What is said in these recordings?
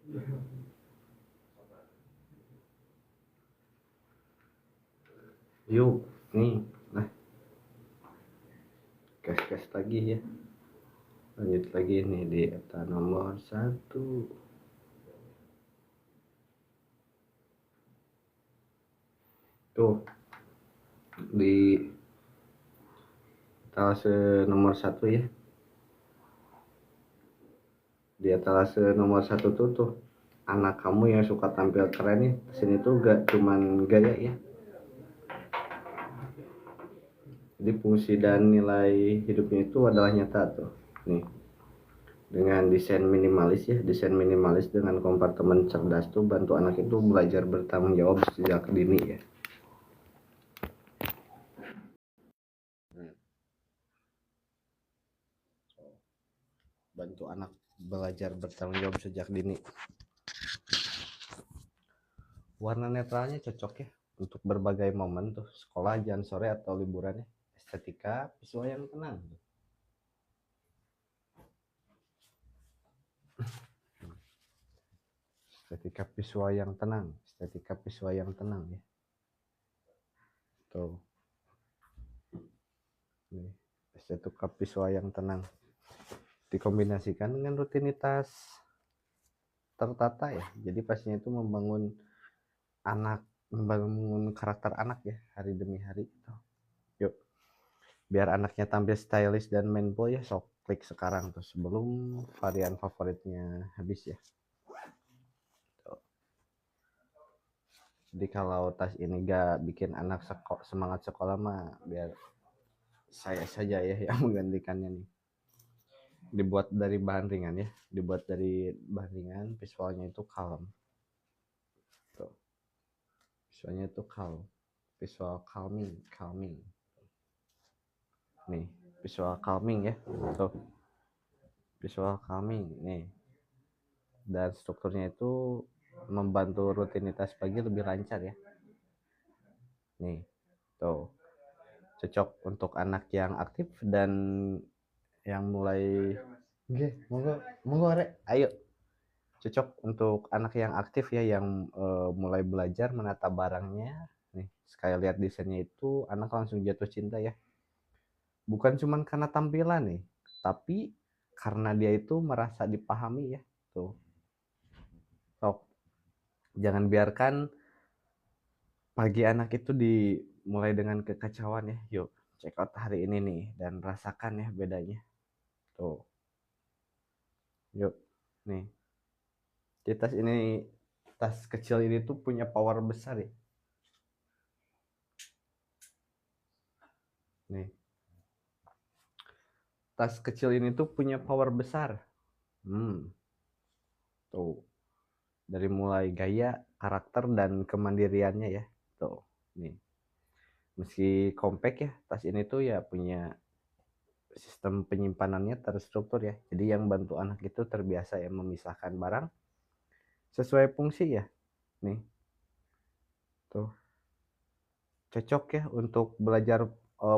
Yuk, nih, nah, gas lagi ya. Lanjut lagi nih di eta nomor 1. Tuh, di etalase nomor 1 ya. Di etalase nomor 1 tuh anak kamu yang suka tampil keren nih. Sini tuh gak cuman gaya ya. Jadi fungsi dan nilai hidupnya itu adalah nyata tuh. Nih, dengan desain minimalis dengan kompartemen cerdas tuh bantu anak itu belajar bertanggung jawab sejak dini ya. Bantu anak belajar bertanggung jawab sejak dini. Warna netralnya cocok ya untuk berbagai momen tuh, sekolah, jalan sore atau liburan ya. Estetika visual yang tenang. Estetika visual yang tenang ya. Tuh. Nih, estetika visual yang tenang dikombinasikan dengan rutinitas tertata ya. Jadi pastinya itu membangun karakter anak ya hari demi hari. Yuk, biar anaknya tampil stylish dan manboy ya, sok klik sekarang tuh sebelum varian favoritnya habis ya. Jadi kalau tas ini gak bikin anak semangat sekolah mah biar saya saja ya yang menggantikannya nih. Dibuat dari bahan ringan, visualnya itu kalem. Tuh. Visualnya itu visual calming. Nih, visual calming ya. Tuh. Visual calming nih. Dan strukturnya itu membantu rutinitas pagi lebih lancar ya. Nih, tuh. Cocok untuk anak yang aktif dan yang mulai monggo rek, ayo. Cocok untuk anak yang aktif ya, yang mulai belajar menata barangnya. Nih, sekali lihat desainnya itu anak langsung jatuh cinta ya. Bukan cuma karena tampilan nih, tapi karena dia itu merasa dipahami ya. Tuh. Sok, jangan biarkan pagi anak itu dimulai dengan kekacauan ya. Yuk, check out hari ini nih dan rasakan ya bedanya. Tuh. Yuk. Nih. Tas kecil ini tuh punya power besar ya. Nih. Tas kecil ini tuh punya power besar. Tuh. Dari mulai gaya, karakter dan kemandiriannya ya. Tuh. Nih. Meski compact ya, tas ini tuh ya punya sistem penyimpanannya terstruktur ya. Jadi yang bantu anak itu terbiasa ya memisahkan barang sesuai fungsi ya. Nih. Tuh. Cocok ya untuk belajar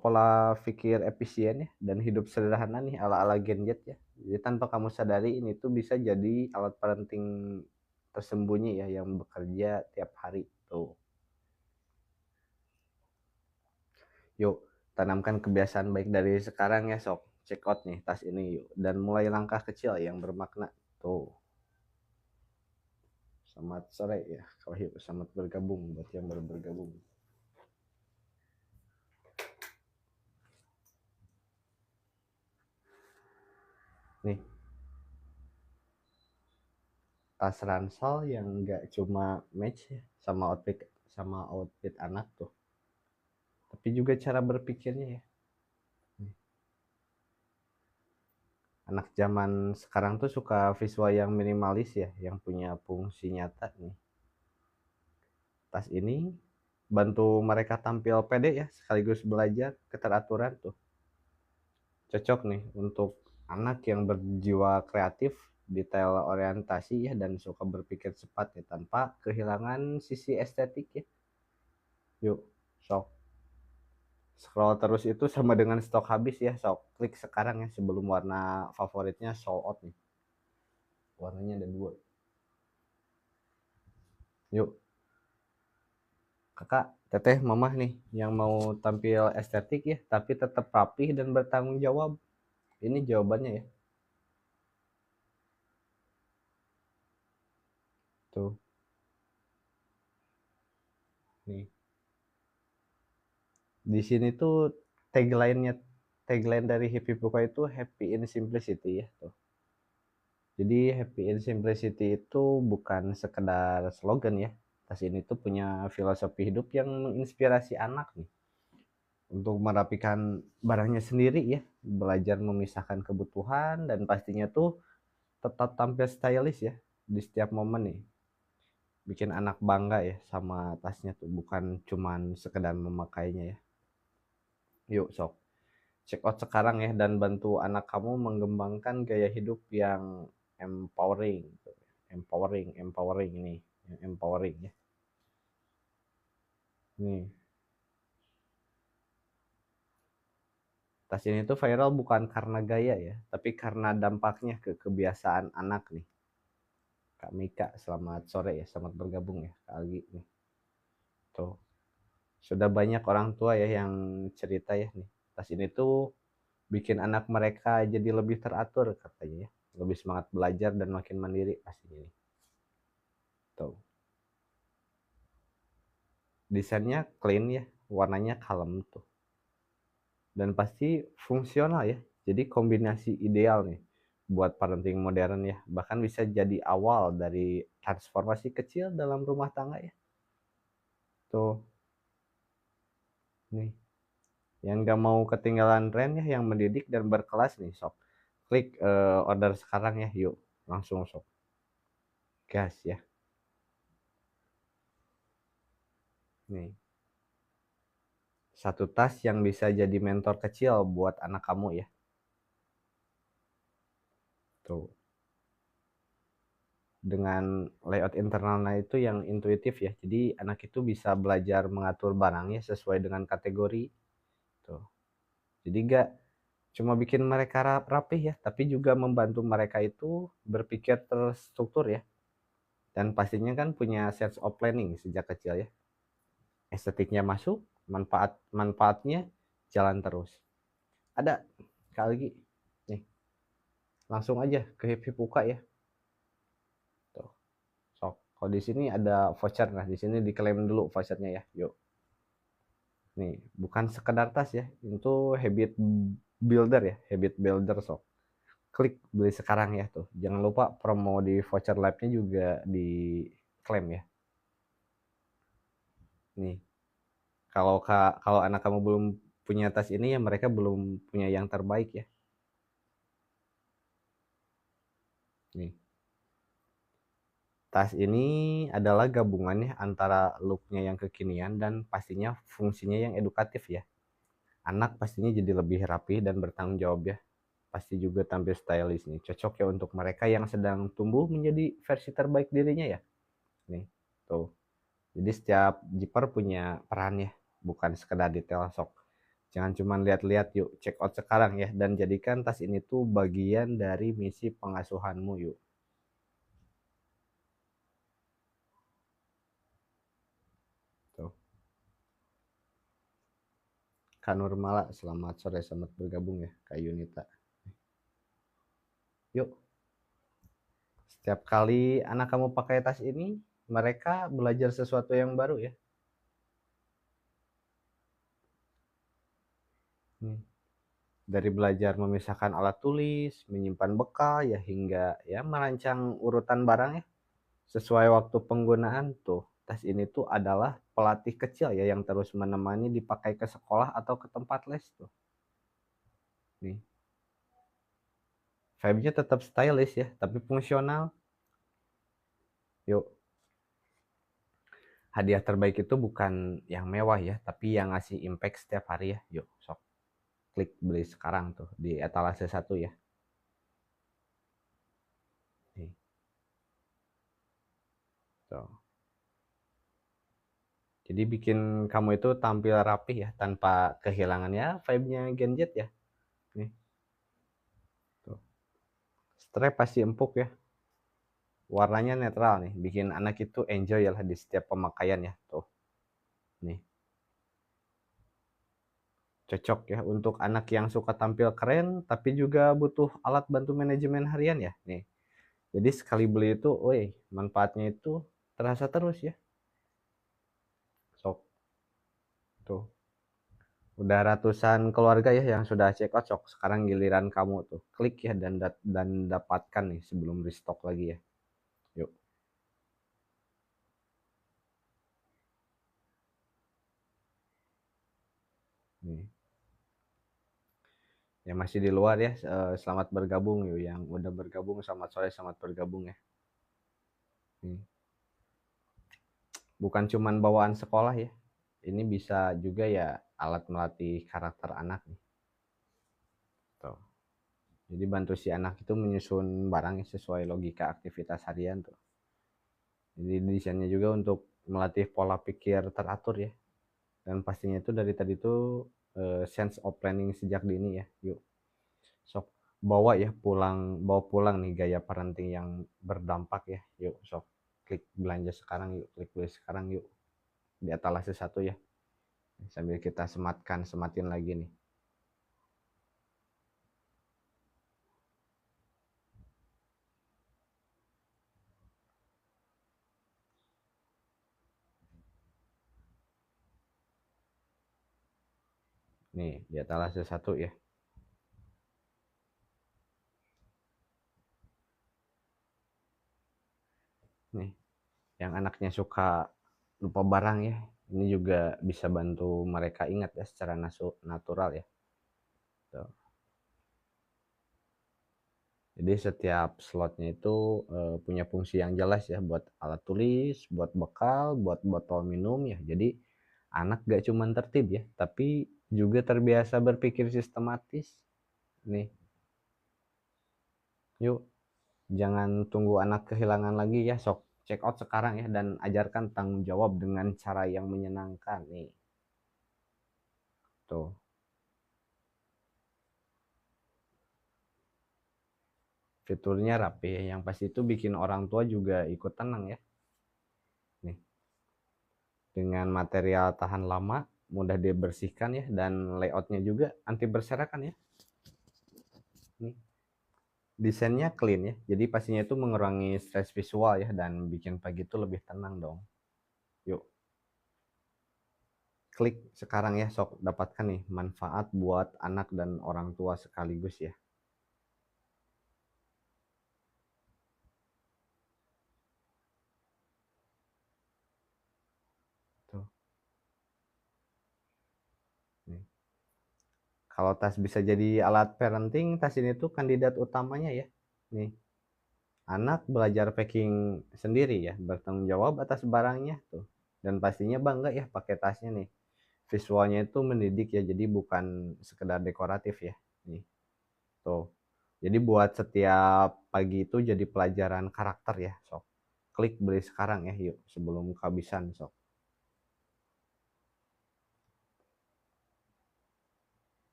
pola pikir efisien ya dan hidup sederhana nih ala-ala Gen Z ya. Jadi tanpa kamu sadari ini tuh bisa jadi alat parenting tersembunyi ya yang bekerja tiap hari tuh. Yuk, tanamkan kebiasaan baik dari sekarang ya, sok. Check out nih tas ini yuk dan mulai langkah kecil yang bermakna tuh. Selamat sore ya, selamat bergabung buat yang baru bergabung. Nih, tas ransel yang nggak cuma match ya sama outfit anak tuh, tapi juga cara berpikirnya ya. Anak zaman sekarang tuh suka visual yang minimalis ya, yang punya fungsi nyata nih. Tas ini bantu mereka tampil pede ya, sekaligus belajar keteraturan tuh. Cocok nih untuk anak yang berjiwa kreatif, detail orientasi ya, dan suka berpikir cepat ya, tanpa kehilangan sisi estetik ya. Yuk, sok. Scroll terus itu sama dengan stok habis ya, sok klik sekarang ya sebelum warna favoritnya sold out nih. Warnanya ada 2. Yuk, kakak, teteh, mamah nih yang mau tampil estetik ya, tapi tetap rapih dan bertanggung jawab. Ini jawabannya ya. Tuh, nih. Di sini tuh tagline-nya, tagline dari Hippie Puka itu happy in simplicity ya tuh. Jadi happy in simplicity itu bukan sekedar slogan ya. Tas ini tuh punya filosofi hidup yang menginspirasi anak nih untuk merapikan barangnya sendiri ya, belajar memisahkan kebutuhan dan pastinya tuh tetap tampil stylish ya di setiap momen nih. Bikin anak bangga ya sama tasnya tuh, bukan cuman sekedar memakainya ya. Yuk sok check out sekarang ya dan bantu anak kamu mengembangkan gaya hidup yang empowering, empowering nih, yang empowering ya. Nih, tas ini tuh viral bukan karena gaya ya, tapi karena dampaknya ke kebiasaan anak nih. Kak Mika, selamat sore ya, selamat bergabung ya, Kak Algi nih. Tuh, sudah banyak orang tua ya yang cerita ya nih. Tas ini tuh bikin anak mereka jadi lebih teratur katanya ya, lebih semangat belajar dan makin mandiri pastinya nih. Tuh, desainnya clean ya, warnanya kalem tuh, dan pasti fungsional ya. Jadi kombinasi ideal nih buat parenting modern ya, bahkan bisa jadi awal dari transformasi kecil dalam rumah tangga ya. Tuh, nih, yang gak mau ketinggalan tren ya, yang mendidik dan berkelas nih, sok klik order sekarang ya, yuk langsung sok gas ya. Nih, satu tas yang bisa jadi mentor kecil buat anak kamu ya. Tuh, dengan layout internalnya itu yang intuitif ya. Jadi anak itu bisa belajar mengatur barangnya sesuai dengan kategori. Tuh. Jadi gak cuma bikin mereka rapih ya, tapi juga membantu mereka itu berpikir terstruktur ya. Dan pastinya kan punya sense of planning sejak kecil ya. Estetiknya masuk, manfaatnya jalan terus. Ada kali lagi nih, langsung aja ke Happy Puka ya. Tuh. Sok. Kalau di sini ada voucher, nah di sini diklaim dulu vouchernya ya. Yuk. Nih, bukan sekedar tas ya, itu habit builder ya, habit builder sok. Klik beli sekarang ya tuh. Jangan lupa promo di voucher live-nya juga diklaim ya. Nih, kalau anak kamu belum punya tas ini ya mereka belum punya yang terbaik ya. Nih, tas ini adalah gabungannya antara looknya yang kekinian dan pastinya fungsinya yang edukatif ya. Anak pastinya jadi lebih rapi dan bertanggung jawab ya. Pasti juga tampil stylish nih. Cocok ya untuk mereka yang sedang tumbuh menjadi versi terbaik dirinya ya. Nih, tuh. Jadi setiap zipper punya peran ya, bukan sekedar detail sok. Jangan cuma lihat-lihat, yuk check out sekarang ya dan jadikan tas ini tuh bagian dari misi pengasuhanmu yuk. Tuh. Kak Nurmala, selamat sore, selamat bergabung ya Kak Yunita. Yuk, setiap kali anak kamu pakai tas ini, mereka belajar sesuatu yang baru ya. Hmm. Dari belajar memisahkan alat tulis, menyimpan bekal ya hingga ya merancang urutan barang ya sesuai waktu penggunaan tuh. Tas ini tuh adalah pelatih kecil ya yang terus menemani dipakai ke sekolah atau ke tempat les tuh. Nih, vibe-nya tetap stylish ya, tapi fungsional. Yuk, hadiah terbaik itu bukan yang mewah ya, tapi yang ngasih impact setiap hari ya. Yuk, sok klik beli sekarang tuh di etalase 1 ya. Nih, tuh. Jadi bikin kamu itu tampil rapih ya tanpa kehilangan ya vibe-nya Gen Z ya. Nih, tuh. Strap pasti empuk ya. warnanya netral nih, bikin anak itu enjoy lah di setiap pemakaian ya. Tuh, nih. Cocok ya untuk anak yang suka tampil keren, tapi juga butuh alat bantu manajemen harian ya. Nih, jadi sekali beli itu, woi, manfaatnya itu terasa terus ya. Sok, tuh. Udah ratusan keluarga ya yang sudah check out, sok. Sekarang giliran kamu tuh. Klik ya dan dapatkan nih sebelum restock lagi ya. Yuk, nih. Yang masih di luar ya, selamat bergabung yuk. Yang udah bergabung, selamat sore, selamat bergabung ya. Nih. Bukan cuman bawaan sekolah ya. Ini bisa juga ya alat melatih karakter anak nih. Tuh. Jadi bantu si anak itu menyusun barangnya sesuai logika aktivitas harian tuh. Jadi desainnya juga untuk melatih pola pikir teratur ya. Dan pastinya itu dari tadi tuh sense of planning sejak dini ya. Yuk, sok bawa pulang nih gaya parenting yang berdampak ya. Yuk, sok klik belanja sekarang yuk, klik beli sekarang yuk. Di etalase satu ya. Sambil kita sematin lagi nih. Nih, di etalase satu ya. Nih, yang anaknya suka lupa barang ya. Ini juga bisa bantu mereka ingat ya secara natural ya. Tuh. Jadi setiap slotnya itu punya fungsi yang jelas ya buat alat tulis, buat bekal, buat botol minum ya. Jadi anak gak cuma tertib ya, tapi juga terbiasa berpikir sistematis. Nih, yuk jangan tunggu anak kehilangan lagi ya, sok check out sekarang ya dan ajarkan tanggung jawab dengan cara yang menyenangkan nih. Tuh, fiturnya rapi ya, yang pasti itu bikin orang tua juga ikut tenang ya. Nih, dengan material tahan lama, mudah dibersihkan ya, dan layoutnya juga anti berserakan ya. Nih, desainnya clean ya, jadi pastinya itu mengurangi stres visual ya dan bikin pagi itu lebih tenang dong. Yuk, klik sekarang ya, sok dapatkan nih manfaat buat anak dan orang tua sekaligus ya. Tuh, nih. Kalau tas bisa jadi alat parenting, tas ini tuh kandidat utamanya ya. Nih, anak belajar packing sendiri ya, bertanggung jawab atas barangnya tuh. Dan pastinya bangga ya pakai tasnya nih. Visualnya itu mendidik ya, jadi bukan sekedar dekoratif ya. Nih, tuh. Jadi buat setiap pagi itu jadi pelajaran karakter ya, sok. Klik beli sekarang ya, yuk sebelum kehabisan sok.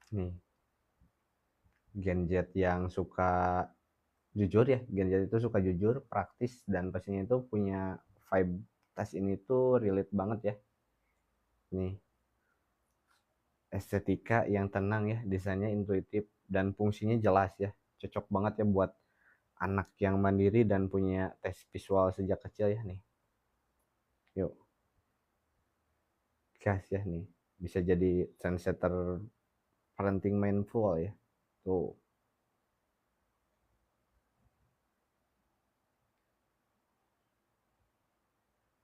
Nih, Genjet yang suka jujur ya, Genjet itu suka jujur, praktis dan pastinya itu punya vibe tas ini tuh relate banget ya. Nih, estetika yang tenang ya, desainnya intuitif dan fungsinya jelas ya. Cocok banget ya buat anak yang mandiri dan punya tes visual sejak kecil ya nih. Yuk, gas ya nih. Bisa jadi trendsetter parenting mindful ya. Tuh,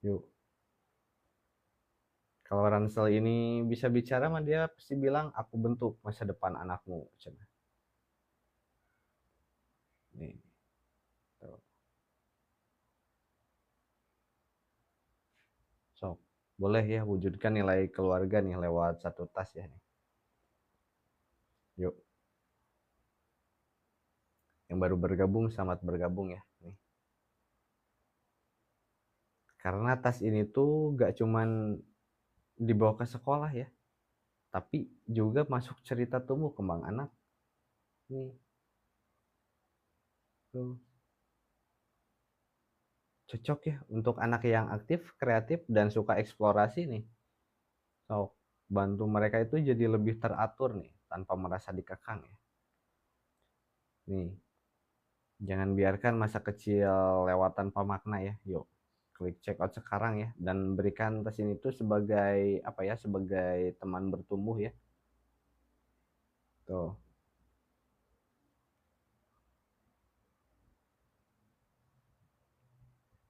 yuk. Kalau Ransel ini bisa bicara mah dia pasti bilang aku bentuk masa depan anakmu. Cina. Nih, tuh. Sok. Boleh ya wujudkan nilai keluarga nih lewat satu tas ya nih. Yuk, yang baru bergabung selamat bergabung ya nih. Karena tas ini tuh gak cuman dibawa ke sekolah ya, tapi juga masuk cerita tumbuh kembang anak nih. Tuh. Cocok ya untuk anak yang aktif, kreatif, dan suka eksplorasi nih. So, bantu mereka itu jadi lebih teratur nih, tanpa merasa dikekang ya. Nih, jangan biarkan masa kecil lewat tanpa makna ya. Yuk, klik check out sekarang ya, dan berikan tes ini tuh sebagai apa ya, sebagai teman bertumbuh ya. Tuh,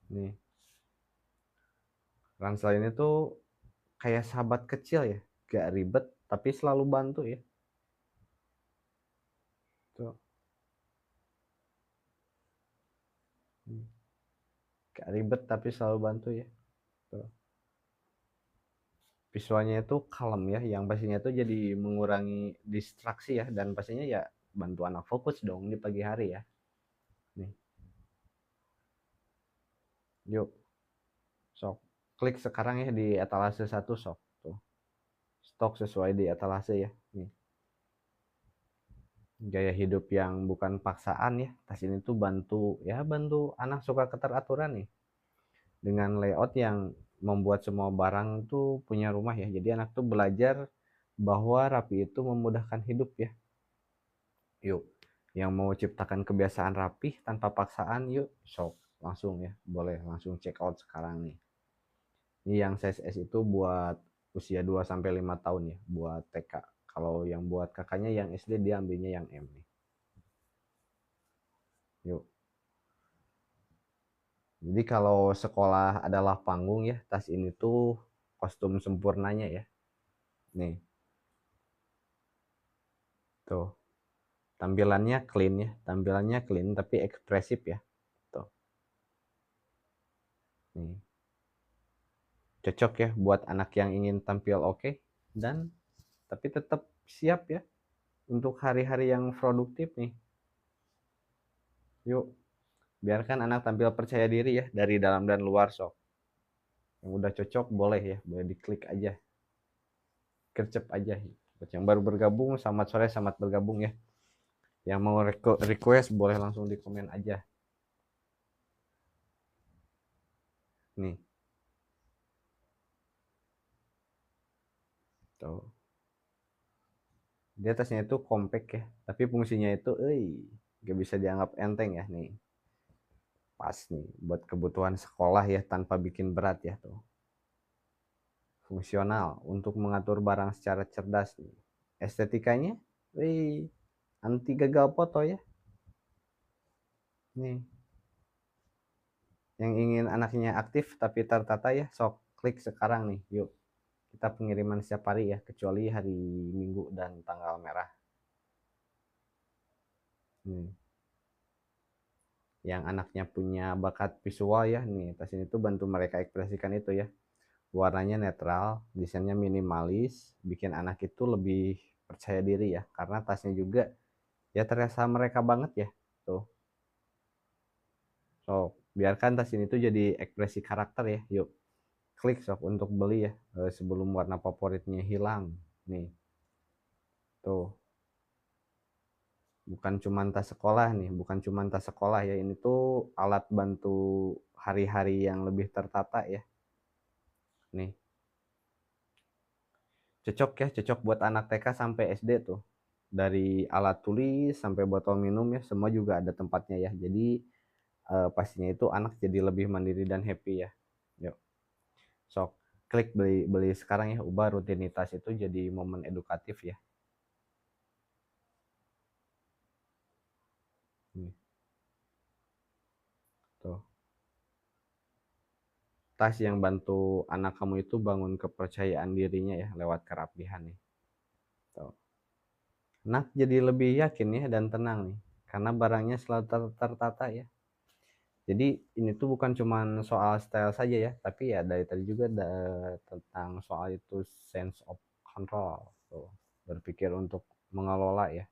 nih. Ransel ini tuh kayak sahabat kecil ya, gak ribet tapi selalu bantu ya. Tuh, gak ribet tapi selalu bantu ya. Tuh. Visualnya itu kalem ya, yang pastinya itu jadi mengurangi distraksi ya, dan pastinya ya bantu anak fokus dong di pagi hari ya. Nih, yuk, sok klik sekarang ya di etalase satu sok. Tuh, stok sesuai di etalase ya. Nih, gaya hidup yang bukan paksaan ya. Tas ini tuh bantu ya, bantu anak suka keteraturan nih, dengan layout yang membuat semua barang tuh punya rumah ya. Jadi anak tuh belajar bahwa rapi itu memudahkan hidup ya. Yuk, yang mau ciptakan kebiasaan rapih tanpa paksaan, yuk sok langsung ya, boleh langsung check out sekarang nih. Ini yang size S itu buat usia 2 sampai 5 tahun ya, buat TK. Kalau yang buat kakaknya yang SD dia ambilnya yang M nih. Yuk. Jadi kalau sekolah adalah panggung ya, tas ini tuh kostum sempurnanya ya. Nih, tuh. Tampilannya clean ya, tampilannya clean tapi ekspresif ya. Tuh. Nih. Cocok ya buat anak yang ingin tampil oke dan tapi tetap siap ya untuk hari-hari yang produktif nih. Yuk, biarkan anak tampil percaya diri ya dari dalam dan luar sok. Yang udah cocok boleh ya, boleh diklik aja, gercep aja. Buat yang baru bergabung, selamat sore, selamat bergabung ya. Yang mau request boleh langsung di komen aja. Nih, tuh. Di atasnya itu compact ya, tapi fungsinya itu, gak bisa dianggap enteng ya nih. Pas nih buat kebutuhan sekolah ya tanpa bikin berat ya tuh. Fungsional untuk mengatur barang secara cerdas nih. Estetikanya, wih, anti gagal foto ya. Nih, yang ingin anaknya aktif tapi tertata ya, sok klik sekarang nih. Yuk, kita pengiriman setiap hari ya, kecuali hari Minggu dan tanggal merah. Nih, yang anaknya punya bakat visual ya, nih tas ini tuh bantu mereka ekspresikan itu ya. Warnanya netral, desainnya minimalis, bikin anak itu lebih percaya diri ya, karena tasnya juga ya terasa mereka banget ya. Tuh, so biarkan tas ini tuh jadi ekspresi karakter ya. Yuk, klik sok untuk beli ya, sebelum warna favoritnya hilang. Nih, tuh, bukan cuma tas sekolah nih, bukan cuma tas sekolah ya, ini tuh alat bantu hari-hari yang lebih tertata ya. Nih, cocok ya, cocok buat anak TK sampai SD tuh. Dari alat tulis sampai botol minum ya, semua juga ada tempatnya ya. Jadi pastinya itu anak jadi lebih mandiri dan happy ya. Yuk, sok klik beli beli sekarang ya, ubah rutinitas itu jadi momen edukatif ya. Nih, tuh. Tas yang bantu anak kamu itu bangun kepercayaan dirinya ya lewat kerapihan nih. Tuh. Anak jadi lebih yakin ya dan tenang nih karena barangnya selalu tertata ya. Jadi ini tuh bukan cuma soal style saja ya, tapi ya dari tadi juga tentang soal itu sense of control. Tuh, berpikir untuk mengelola ya.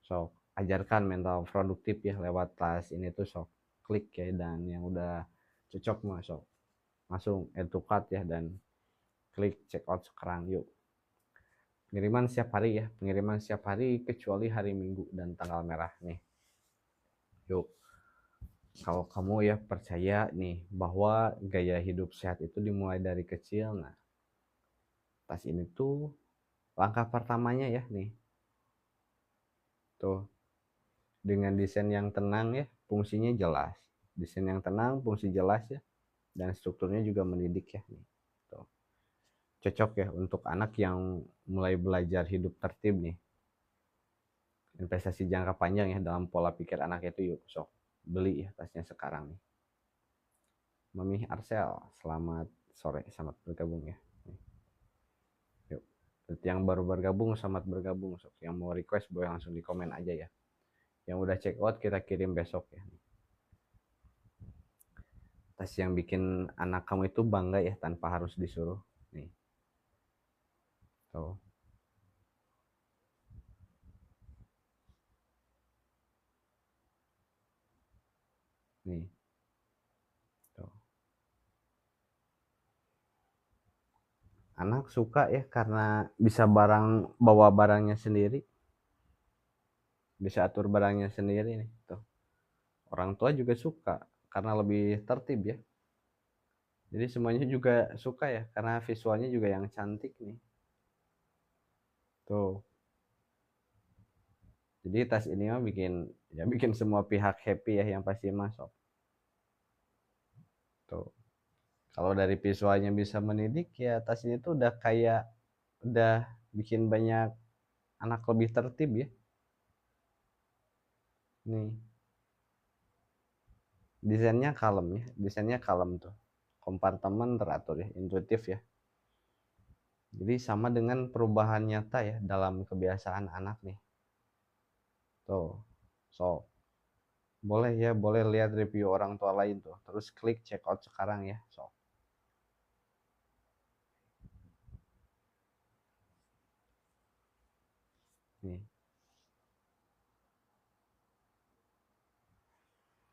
So, ajarkan mental produktif ya lewat kelas ini tuh sok klik ya, dan yang udah cocok masuk langsung add to cart ya, dan klik check out sekarang yuk. Pengiriman setiap hari ya, pengiriman setiap hari kecuali hari Minggu dan tanggal merah nih. Yuk. Kalau kamu ya percaya nih bahwa gaya hidup sehat itu dimulai dari kecil, nah tas ini tuh langkah pertamanya ya nih. Tuh, dengan desain yang tenang ya, fungsinya jelas. Desain yang tenang, fungsi jelas ya, dan strukturnya juga mendidik ya nih. Tuh. Cocok ya untuk anak yang mulai belajar hidup tertib nih. Investasi jangka panjang ya dalam pola pikir anak itu, yuk sok beli ya tasnya sekarang nih. Mami Arsel, selamat sore, selamat bergabung ya. Yuk, yang baru bergabung selamat bergabung, sok. Yang mau request boleh langsung di komen aja ya. Yang udah check out kita kirim besok ya. Tas yang bikin anak kamu itu bangga ya tanpa harus disuruh nih. Tuh. Nih. Tuh. Anak suka ya karena bisa bawa barangnya sendiri, bisa atur barangnya sendiri nih. Tuh. Orang tua juga suka karena lebih tertib ya. Jadi semuanya juga suka ya karena visualnya juga yang cantik nih. Tuh. Jadi tas ini mah bikin semua pihak happy ya yang pasti masuk. Tuh. Kalau dari visualnya bisa mendidik ya tas ini tuh udah bikin banyak anak lebih tertib ya. Nih. Desainnya kalem tuh. Kompartemen teratur ya, intuitif ya. Jadi sama dengan perubahan nyata ya dalam kebiasaan anak nih. Tuh. So, boleh lihat review orang tua lain tuh. Terus klik check out sekarang ya. So. Nih.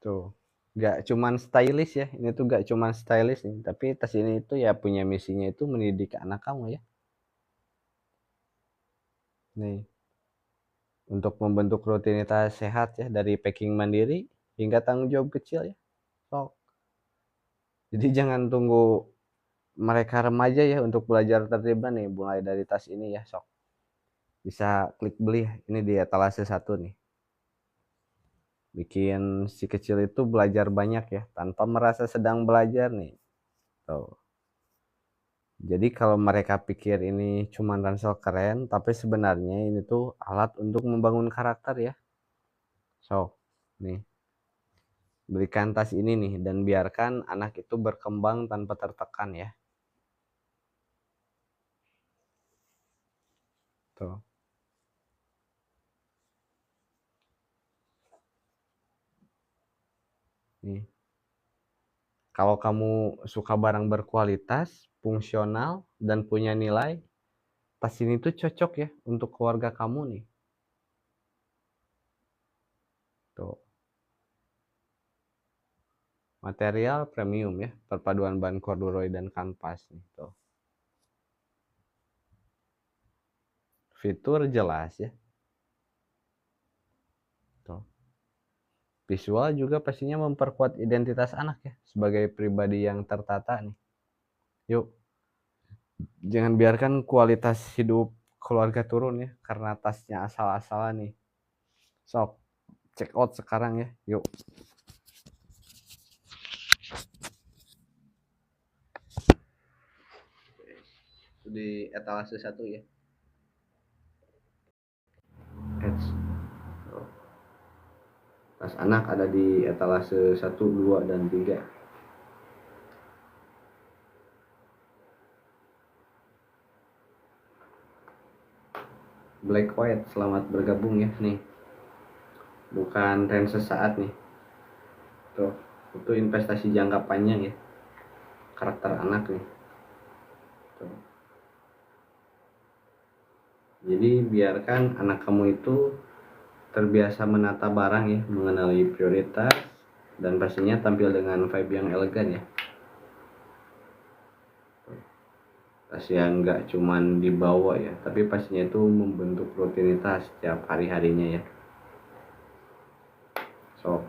Tuh. Gak cuman stylish ya. Ini tuh gak cuman stylish nih, tapi tas ini itu ya punya misinya itu mendidik anak kamu ya. Nih. Untuk membentuk rutinitas sehat ya dari packing mandiri hingga tanggung jawab kecil ya. So. Jadi jangan tunggu mereka remaja ya untuk belajar tertib nih, mulai dari tas ini ya, sok. Bisa klik beli, ini di etalase 1 nih. Bikin si kecil itu belajar banyak ya, tanpa merasa sedang belajar nih. Tuh. Jadi kalau mereka pikir ini cuma ransel keren, tapi sebenarnya ini tuh alat untuk membangun karakter ya. So, nih. Berikan tas ini nih, dan biarkan anak itu berkembang tanpa tertekan ya. Tuh. Nih. Kalau kamu suka barang berkualitas, fungsional, dan punya nilai, tas ini tuh cocok ya untuk keluarga kamu nih. Tuh. Material premium ya, perpaduan bahan corduroy dan kanvas nih. Tuh. Fitur jelas ya. Tuh. Visual juga pastinya memperkuat identitas anak ya sebagai pribadi yang tertata nih. Yuk, jangan biarkan kualitas hidup keluarga turun ya karena tasnya asal-asalan nih. Sok, check out sekarang ya. Yuk. Di etalase 1 ya. Tas anak ada di etalase 1, 2, dan 3. Black White, selamat bergabung ya nih. Bukan tren sesaat nih. Tuh, itu investasi jangka panjang ya. Karakter anak nih. Tuh. Jadi biarkan anak kamu itu terbiasa menata barang ya, mengenali prioritas, dan pastinya tampil dengan vibe yang elegan ya. Tas yang nggak cuman dibawa ya, tapi pastinya itu membentuk rutinitas setiap hari-harinya ya. So,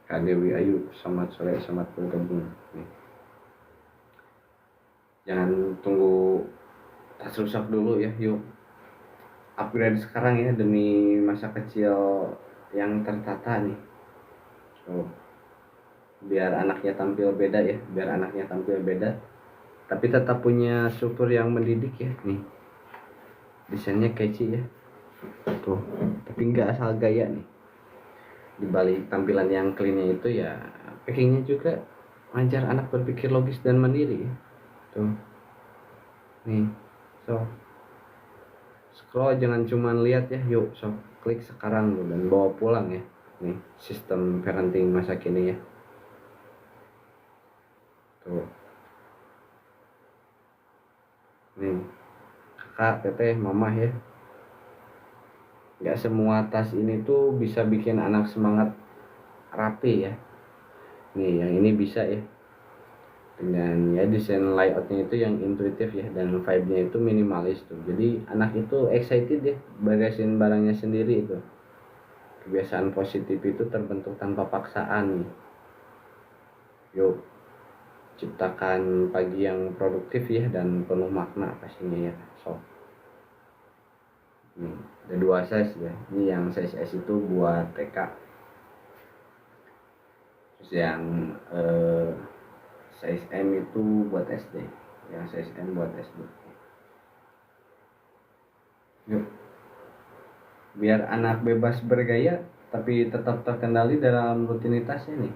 Kak Dewi Ayu, selamat sore, selamat bergabung nih. Jangan tunggu tas rusak dulu ya, yuk upgrade sekarang ya demi masa kecil yang tertata nih. Biar anaknya tampil beda ya, tapi tetap punya struktur yang mendidik ya nih. Desainnya catchy ya tuh, tapi nggak asal gaya nih. Di balik tampilan yang cleannya itu ya, packingnya juga mengajar anak berpikir logis dan mandiri ya. Tuh nih, so scroll jangan cuma lihat ya, yuk so klik sekarang loh dan bawa pulang ya nih sistem parenting masa kini ya. Tuh nih, kakak, teteh, mamah ya, nggak semua tas ini tuh bisa bikin anak semangat rapi ya. Nih yang ini bisa ya, dengan ya desain layoutnya itu yang intuitif ya, dan vibe-nya itu minimalis tuh, jadi anak itu excited ya beresin barangnya sendiri. Itu kebiasaan positif itu terbentuk tanpa paksaan nih. Yuk ciptakan pagi yang produktif ya dan penuh makna pastinya ya. So ini ada 2 size ya, ini yang size S itu buat TK, terus yang size M itu buat SD, yang size M buat SD. Yuk, biar anak bebas bergaya tapi tetap terkendali dalam rutinitasnya nih.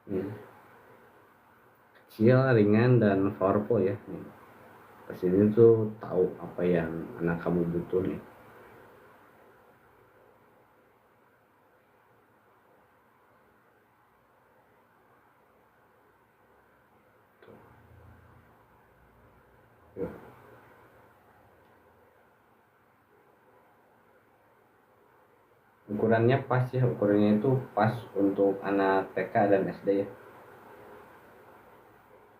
Nih, kecil, ringan, dan powerful ya nih. Presiden tuh tahu apa yang anak kamu butuh nih. Yuk. Ukurannya pas ya, ukurannya itu pas untuk anak TK dan SD ya.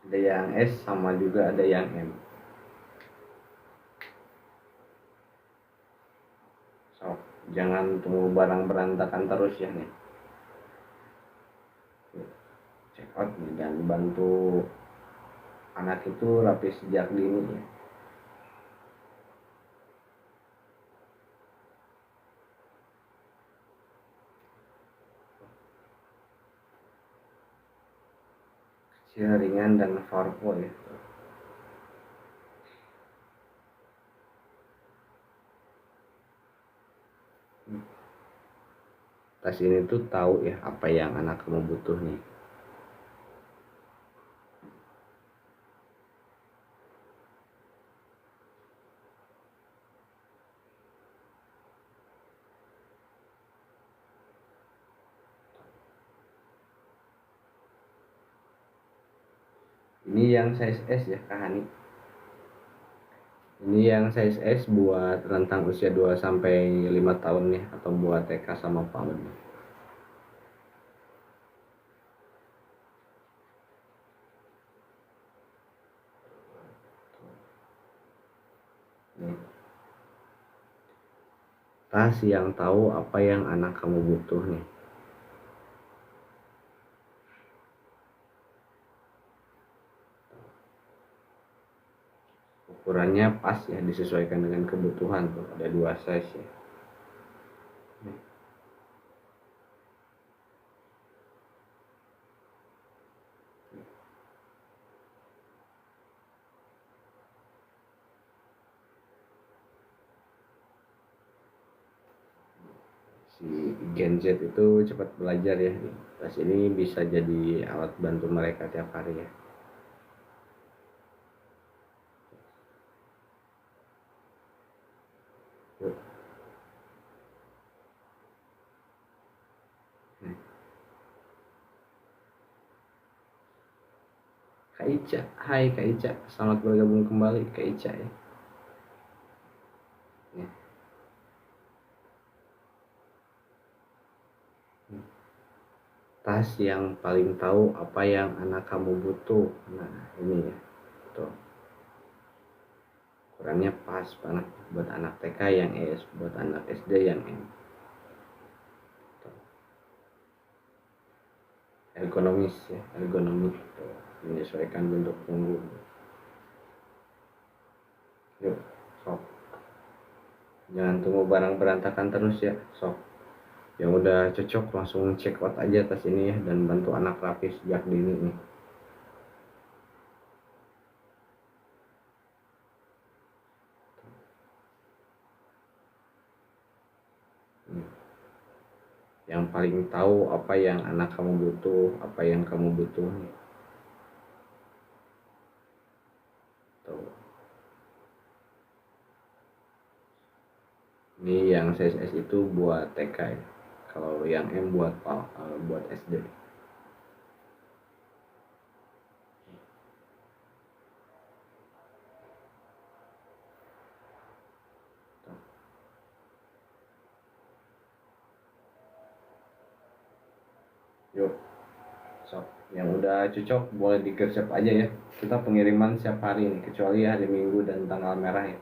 Ada yang S sama juga ada yang M. So, jangan tunggu barang berantakan terus ya nih. Check out nih dan bantu anak itu rapi sejak dini ya. Kecil, ringan, dan powerful ya. Tas ini tuh tahu ya apa yang anak kamu butuh nih. Ini yang size S ya Kak Hani. Ini yang size S buat rentang usia 2 sampai 5 tahun nih, atau buat TK sama PAUD. Nih, tas yang tahu apa yang anak kamu butuh nih. Ukurannya pas ya, disesuaikan dengan kebutuhan tuh, ada 2 size ya. Nih. Si Gen Z itu cepat belajar ya. Tas ini bisa jadi alat bantu mereka tiap hari ya. Yuk. Nih. Kak Ica, hai Kak Ica, selamat bergabung kembali Kak Ica ya. Nih. Tas yang paling tahu apa yang anak kamu butuh. Nah ini ya, tuh. ukurannya pas banget buat anak TK yang S, buat anak SD yang M. Ergonomis ya, ergonomik tuh, menyesuaikan bentuk punggung. Yuk, sok, jangan tunggu barang berantakan terus ya, sok. Yang udah cocok langsung check out aja tas ini ya, dan bantu anak rapi sejak dini nih. Yang paling tahu apa yang anak kamu butuh, apa yang kamu butuh nih. Tuh. Ini yang size S itu buat TK ya. Kalau yang M buat SD. Tuh. Yuk, sok. Yang udah cocok boleh digercep aja ya. Kita pengiriman setiap hari nih, kecuali hari Minggu dan tanggal merah ya.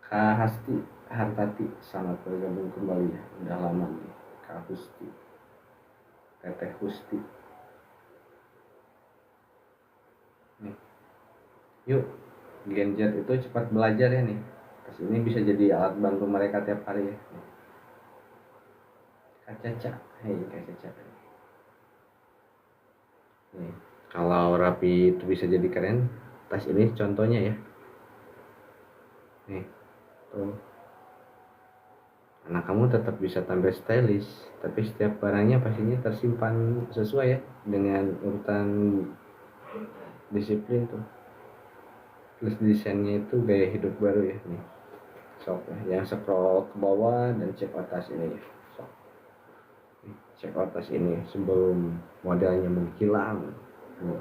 Kak Hasti Hartati, selamat bergabung kembali ya. Udah lama nih, Kak Husti, Teteh Husti. Nih, yuk. Gen Z itu cepat belajar ya nih. Tas ini bisa jadi alat bantu mereka tiap hari ya. Nih. Kak Caca, hei Kak Caca. Nih, kalau rapi itu bisa jadi keren. Tas ini contohnya ya. Nih, tuh. Anak kamu tetap bisa tampil stylish, tapi setiap barangnya pastinya tersimpan sesuai ya dengan urutan disiplin tuh. Terus desainnya itu gaya hidup baru ya nih. Sok ya, yang scroll ke bawah dan cek atas ini ya. Sok. Nih, cek atas ini sebelum modelnya menghilang. Nih.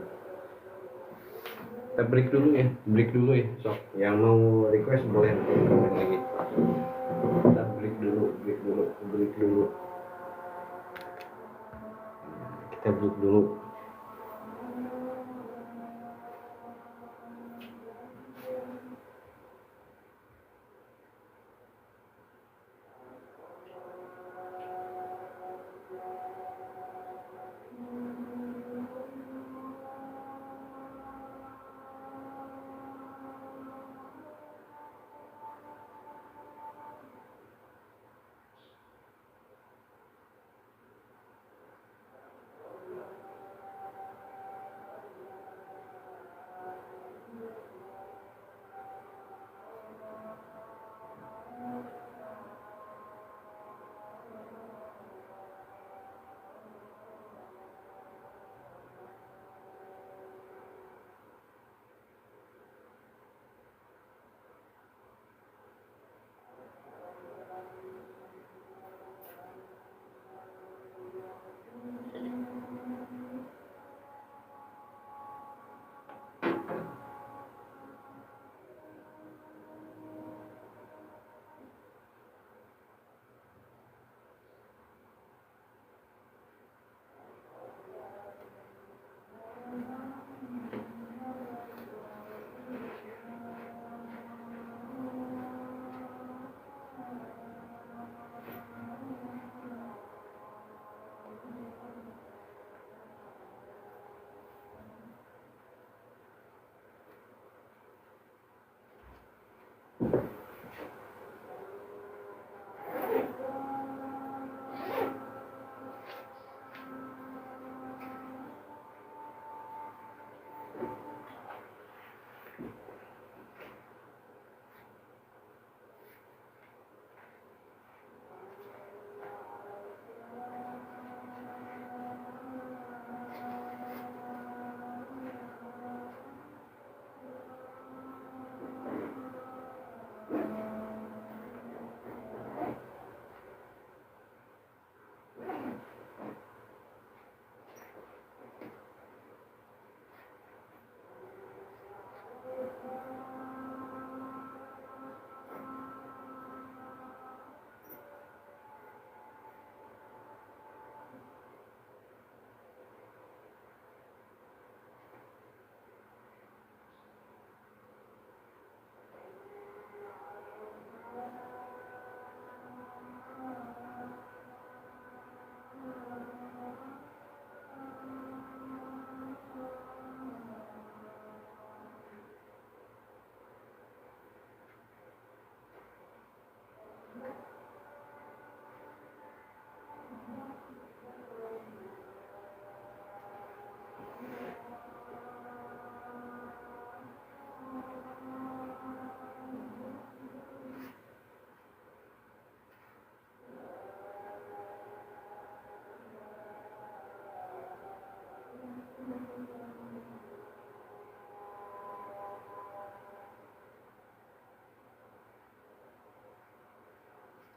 Kita break dulu ya. Sok. Yang mau request boleh komen lagi. Kita break dulu. Kita break dulu.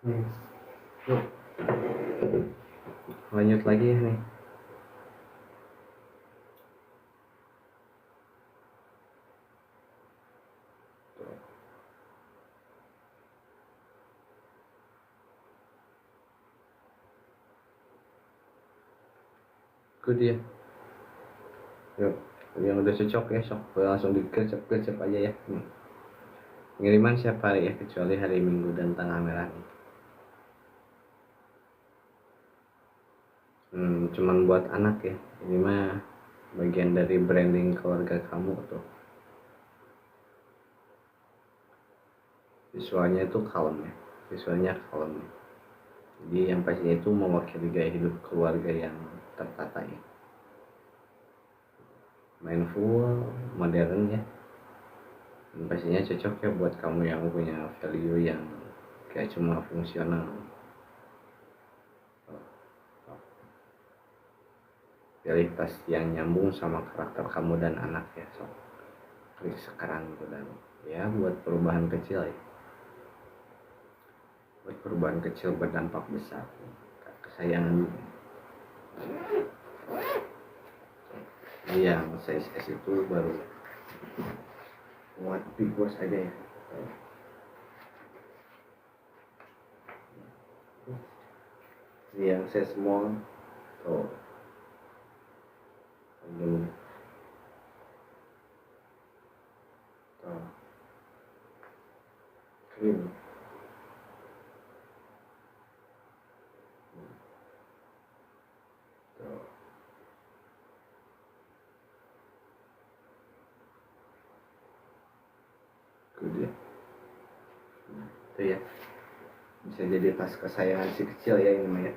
Nih, yuk lanjut lagi ya nih. Good ya. Yuk, yang udah cocok ya, sok langsung digercep-gercep aja ya. Pengiriman siap hari ya, kecuali hari Minggu dan tanggal merah nih. Cuman buat anak ya. Ini mah bagian dari branding keluarga kamu tuh. Visualnya itu kalem ya. Visualnya kalem ya. Jadi yang pastinya itu mewakili gaya hidup keluarga yang tertata ya. Mindful, modern ya. Dan pastinya cocok ya buat kamu yang punya value yang kayak cuma fungsional. Pilih tas yang nyambung sama karakter kamu dan anak ya, sok klik sekarang gitu. Dan ya buat perubahan kecil ya, buat perubahan kecil berdampak besar. Kesayangan yang size S itu baru muat big boss aja ya. Yang size small tuh belum tuh krim tuh. Good ya. Itu ya, bisa jadi tas kesayangan si kecil ya ini mah ya.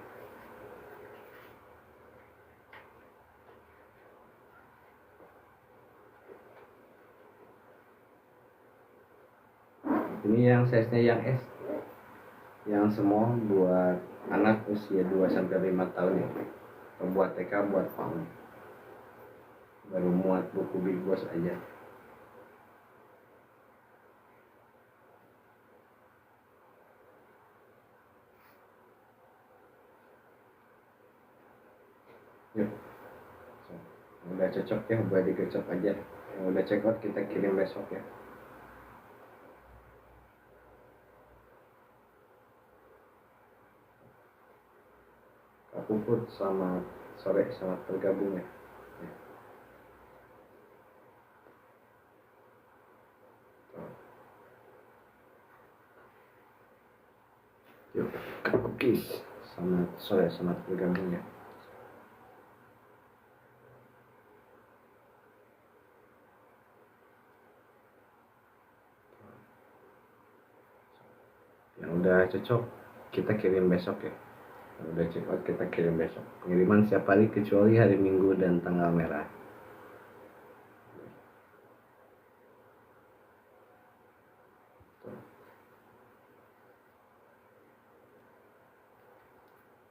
Ini yang size-nya yang S, yang small buat anak usia 2-5 tahun ya. Atau buat TK, buat PAUD. Baru muat buku big boss aja. Yuk, udah cocok ya, buat digercep aja. Yang udah check out kita kirim besok ya. Kak Puput, selamat sore, selamat bergabung ya. Yuk, Kak Cookies, selamat sore, selamat bergabung ya. Yang udah cocok kita kirim besok ya. Yang udah check out kita kirim besok. Pengiriman setiap hari kecuali hari Minggu dan tanggal merah.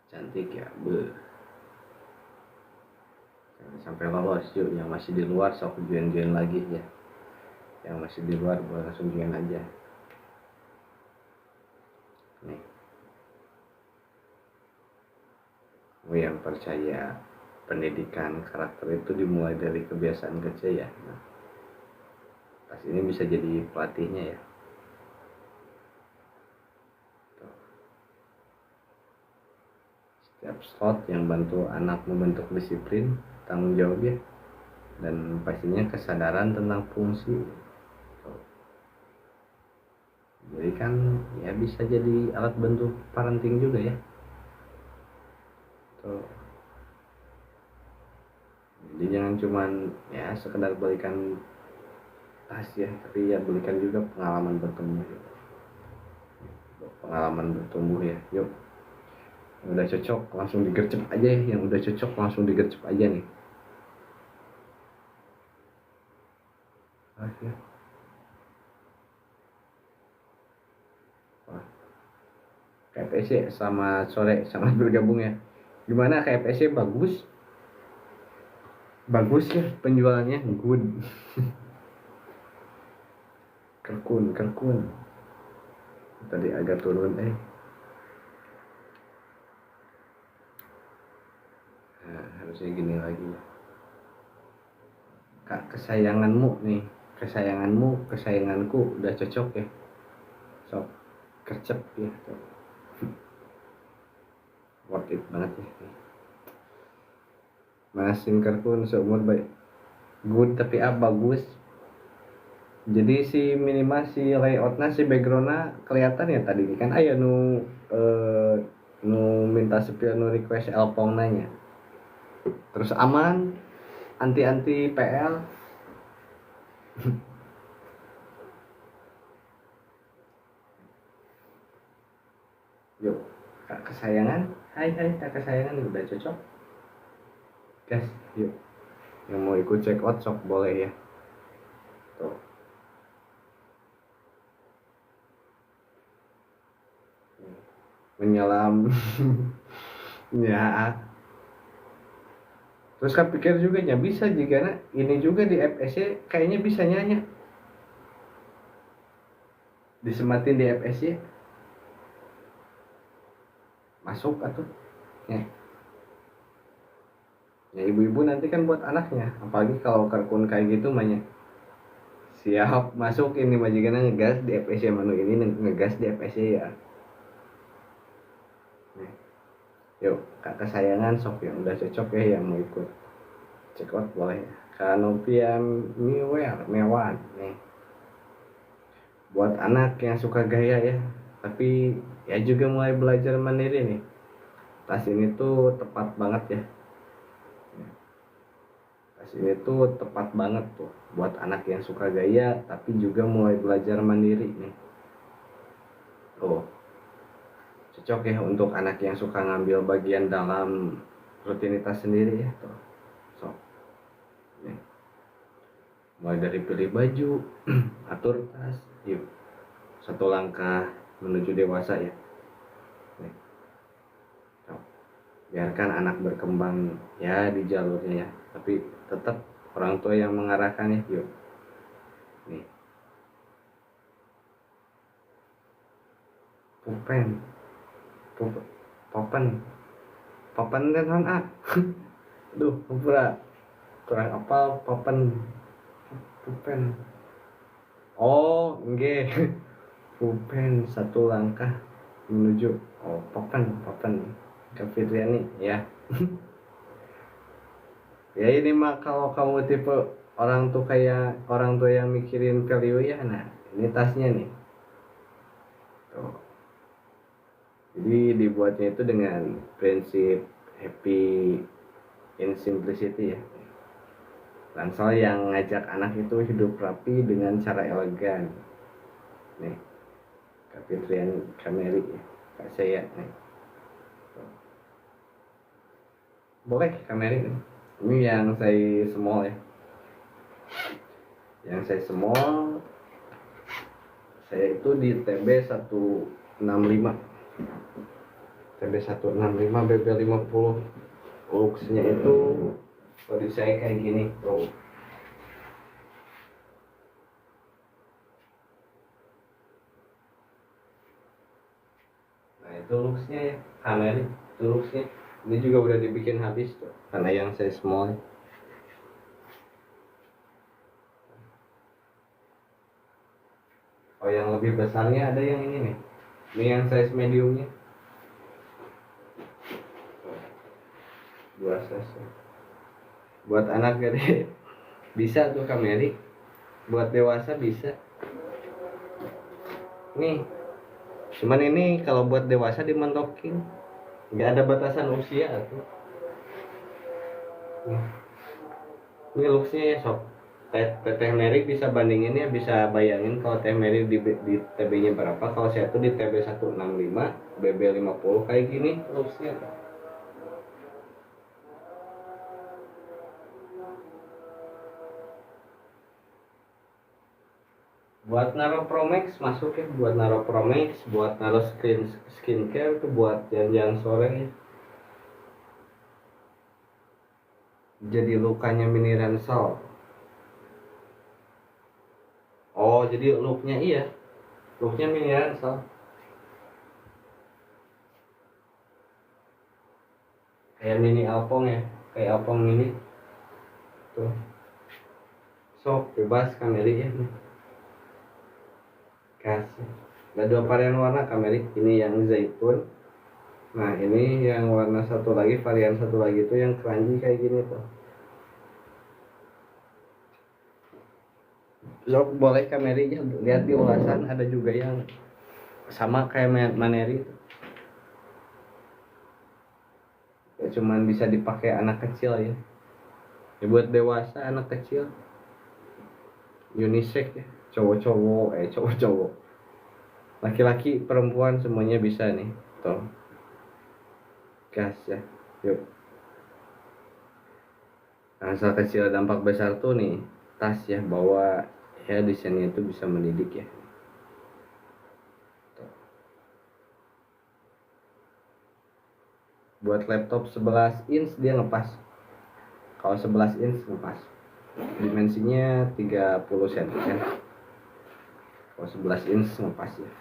Cantik ya, sampai lolos yuk. Yang masih di luar sok join lagi ya. Yang masih di luar boleh langsung join aja nih. Kamu yang percaya pendidikan karakter itu dimulai dari kebiasaan kecil ya. Nah, pas ini bisa jadi pelatihnya ya. Setiap slot yang bantu anak membentuk disiplin, tanggung jawab ya, dan pastinya kesadaran tentang fungsi. Jadi kan ya bisa jadi alat bantu parenting juga ya. Tuh. Jadi jangan cuman ya sekedar belikan tas ya, tapi ya belikan juga pengalaman bertumbuh gitu. Pengalaman bertumbuh ya. Yuk, yang udah cocok langsung digercep aja ya. Yang udah cocok langsung digercep aja nih. Oke. Wah, KPC sama sore sangat bergabung ya. Gimana KPC? Bagus ya penjualannya, good. Kerkun tadi agak turun saya gini lagi. Kak, kesayanganmu nih, kesayanganku udah cocok ya, sok kercep ya, worth it banget ya. Mas singkarku seumur baik good tapi bagus. Jadi si minimal si layoutnya si backgroundnya kelihatan ya tadi kan aya nu minta spill nu request Elpong nanya. Terus aman, anti PL. Yuk, kak kesayangan. Hai kak kesayangan udah cocok. Guys, yuk. Yang mau ikut check out sok boleh ya. Tuh. Menyelam. Ya. Terus kan pikir juga ya bisa jika ini juga di FSC kayaknya bisa nyanyi. Disematin di FSC. Masuk atuh. Ya. Ya ibu-ibu nanti kan buat anaknya, apalagi kalau kartun kayak gitu banyak. Siap masuk ini majikannya ngegas di FSC menu ini ngegas di FSC ya. Nih. Yuk kak kesayangan sok yang udah cocok ya yang mau ikut check out boleh ya. Kanopia Mewan nih buat anak yang suka gaya ya, tapi ya juga mulai belajar mandiri nih. Tas ini tuh tepat banget ya. Tas ini tuh tepat banget tuh buat anak yang suka gaya tapi juga mulai belajar mandiri nih. Oh, cocok ya untuk anak yang suka ngambil bagian dalam rutinitas sendiri ya tuh. So, nih. Mulai dari pilih baju, atur tas, yuk. Satu langkah menuju dewasa ya. Nih. So, biarkan anak berkembang ya di jalurnya ya, tapi tetap orang tua yang mengarahkan ya, yuk. Nih. Papan kan Duh, kurang apa pupen. Oh, nggih. Pupen satu langkah menuju papan Kak Fitriani ya. Ya ini mah kalau kamu tipe orang tua yang mikirin value ya, nah ini tasnya nih. Tuh. Jadi dibuatnya itu dengan prinsip happy in simplicity ya. Ransel yang ngajak anak itu hidup rapi dengan cara elegan. Nih, Kak Fitrian Kameri ya, Kak saya nih. Boleh Kameri nih. Ini yang saya small ya. Yang saya small, saya itu di TB 165. TB 165 BB 50. Looksnya itu body saya kayak gini tuh. Nah itu looksnya ya, Kameri itu looksnya. Ini juga udah dibikin habis tuh, karena yang saya small. Oh yang lebih besarnya ada yang ini nih. Ini yang size mediumnya. 2 size. Buat anak gede bisa tuh Kameri. Buat dewasa bisa. Nih. Cuman ini kalau buat dewasa dimentokin. Nggak ada batasan usia tuh. Ini looksnya ya sob. Teh Mary bisa bandingin ya, bisa bayangin kalau Teh Mary di TB nya berapa, kalau saya tuh di TB 165 BB 50 kayak gini looksnya. Buat naro Promax masuk ya, buat naro Promax, buat naro skincare tuh buat jalan-jalan sore ya. Jadi lukanya mini ransel. Oh jadi looknya iya, looknya mini ransel. Kayak mini Alpong ya, kayak apa milih tuh, sok bebas Kameli ya nih. Kasih ada 2 varian warna Kameli, ini yang zaitun, nah ini yang warna satu lagi, varian satu lagi itu yang keranji kayak gini tuh. Sok boleh Kameli ya, lihat di ulasan ada juga yang sama kayak Maneri ya, cuman bisa dipakai anak kecil ya, ya buat dewasa, anak kecil, unisex ya, cowok-cowok, laki-laki perempuan semuanya bisa nih tuh. Gas ya, yuk. Asal kecil dampak besar tuh nih tas ya, bawa ya, desainnya itu bisa mendidik ya tuh. Buat laptop 11 inch dia ngepas, kalau 11 inch ngepas, dimensinya 30 cm ya, kalau 11 inch ngepas ya.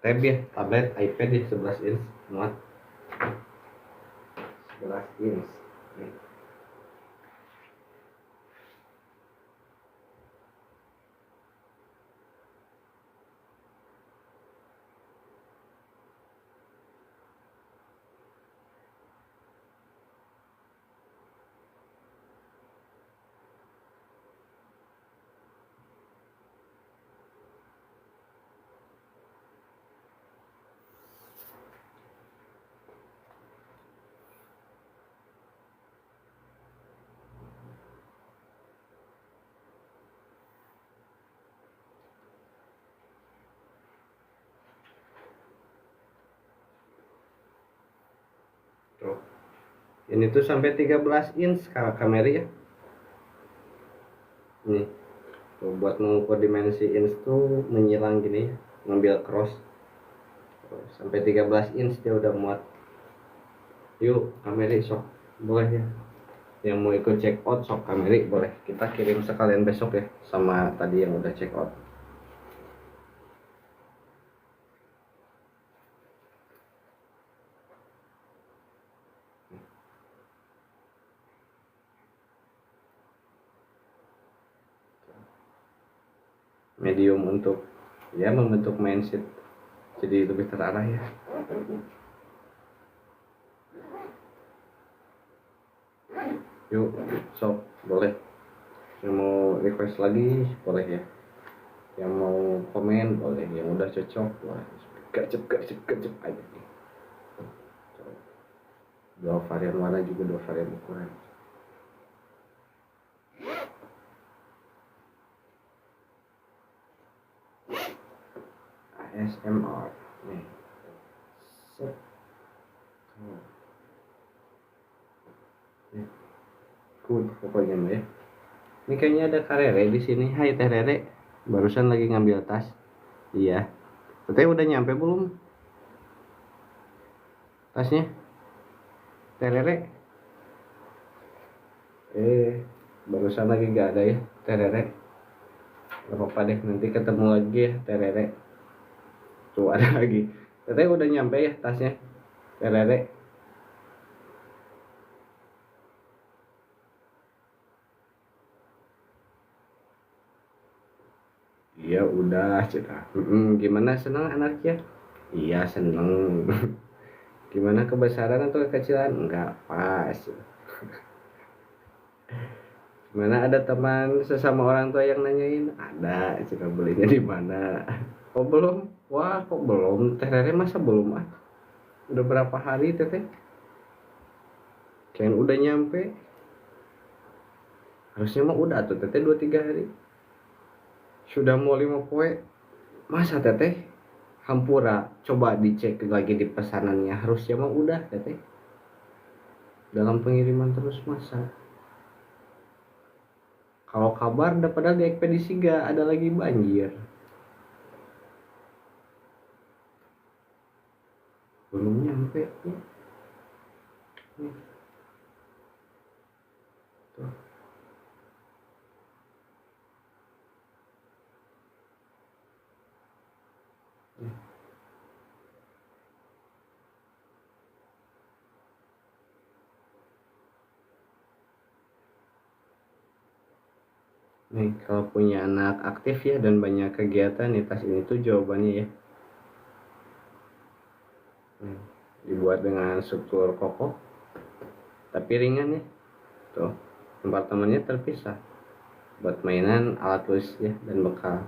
Tab ya, tablet, iPad ya 11 inch muat, 11 inch nih. Tuh. Ini tuh sampai 13 inch kamera ya. Nih, tuh, buat mengukur dimensi inch tuh menyilang gini ya, ngambil cross. Tuh, sampai 13 inch dia udah muat. Yuk, kamera sok boleh ya. Yang mau ikut check out sok kamera boleh. Kita kirim sekalian besok ya, sama tadi yang udah check out. Medium untuk ya membentuk mindset jadi lebih terarah ya. Yuk sok boleh, yang mau request lagi boleh ya, yang mau komen boleh, yang udah cocok boleh, gacep aja nih. Dua varian warna juga, 2 varian ukuran. ASMR nih. Set. Good pokoknya mah ya. Ini kayaknya ada Karere di sini. Hai Teh Rere. Barusan lagi ngambil tas. Iya. Teh udah nyampe belum? Tasnya? Teh Rere. Barusan lagi gak ada ya Teh Rere. Gak apa-apa deh, nanti ketemu lagi ya Teh Rere. Tuh ada lagi. Teh udah nyampe ya tasnya? Teh Rere. Iya udah cerita. Gimana, senang anaknya? Iya seneng. Gimana, kebesaran atau kekecilan? Enggak pas. Gimana, ada teman sesama orang tua yang nanyain? Ada, cina belinya di mana? Oh belum? Wah kok belum? Teh Rere masa belum ah? Udah berapa hari teteh? Kayaknya udah nyampe. Harusnya mah udah tuh teteh 2-3 hari. Sudah mau 5 poe. Masa teteh? Hampura, coba dicek lagi di pesanannya. Harusnya mah udah teteh. Dalam pengiriman terus masa. Kalau kabar padahal di ekspedisi gak ada lagi banjir. Belum nyampe ya. Nih. Tuh. Nih. Nih kalau punya anak aktif ya dan banyak kegiatan nih, tas ini tuh jawabannya ya. Dibuat dengan struktur kokoh tapi ringan ya. Tuh, kompartemennya terpisah buat mainan, alat tulis ya, dan bekal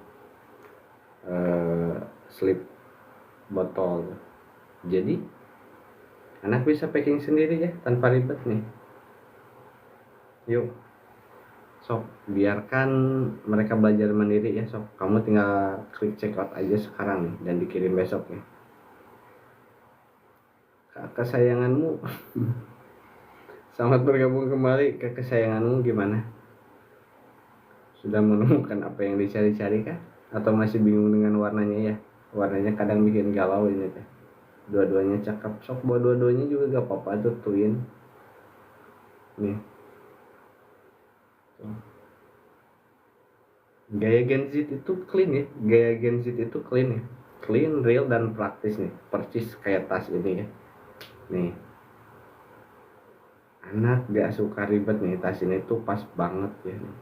slip botol. Jadi anak bisa packing sendiri ya tanpa ribet nih. Yuk, sok biarkan mereka belajar mandiri ya. Sok kamu tinggal klik checkout aja sekarang nih dan dikirim besok ya. Kesayanganmu. Selamat bergabung kembali ke kesayanganmu. Gimana, sudah menemukan apa yang dicari-cari kah? Atau masih bingung dengan warnanya ya? Warnanya kadang bikin galau ini teh. Dua-duanya cakep, sok bawa dua-duanya juga gak apa-apa tuh, twin nih. Gaya Gen Z itu clean ya, gaya Gen Z itu clean ya, clean, real, dan praktis nih, persis kayak tas ini ya. Nih, anak gak suka ribet nih, tas ini tuh pas banget ya nih.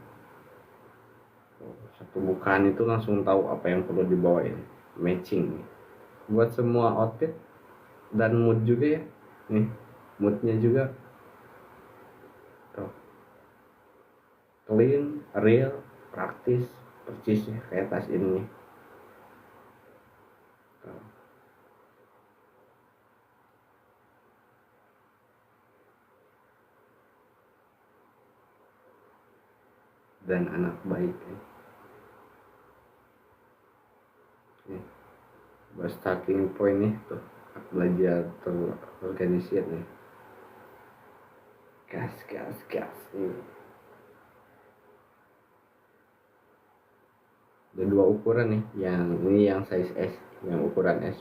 Satu bukaan itu langsung tahu apa yang perlu dibawain, matching nih buat semua outfit dan mood juga ya. Nih, moodnya juga tuh, clean, real, praktis, persis ya kayak tas ini nih. Dan anak baik ya. Nih, buat starting point nih tuh, belajar terorganisir nih, gas gas gas nih. Ada dua ukuran nih, yang ini yang size S, yang ukuran S,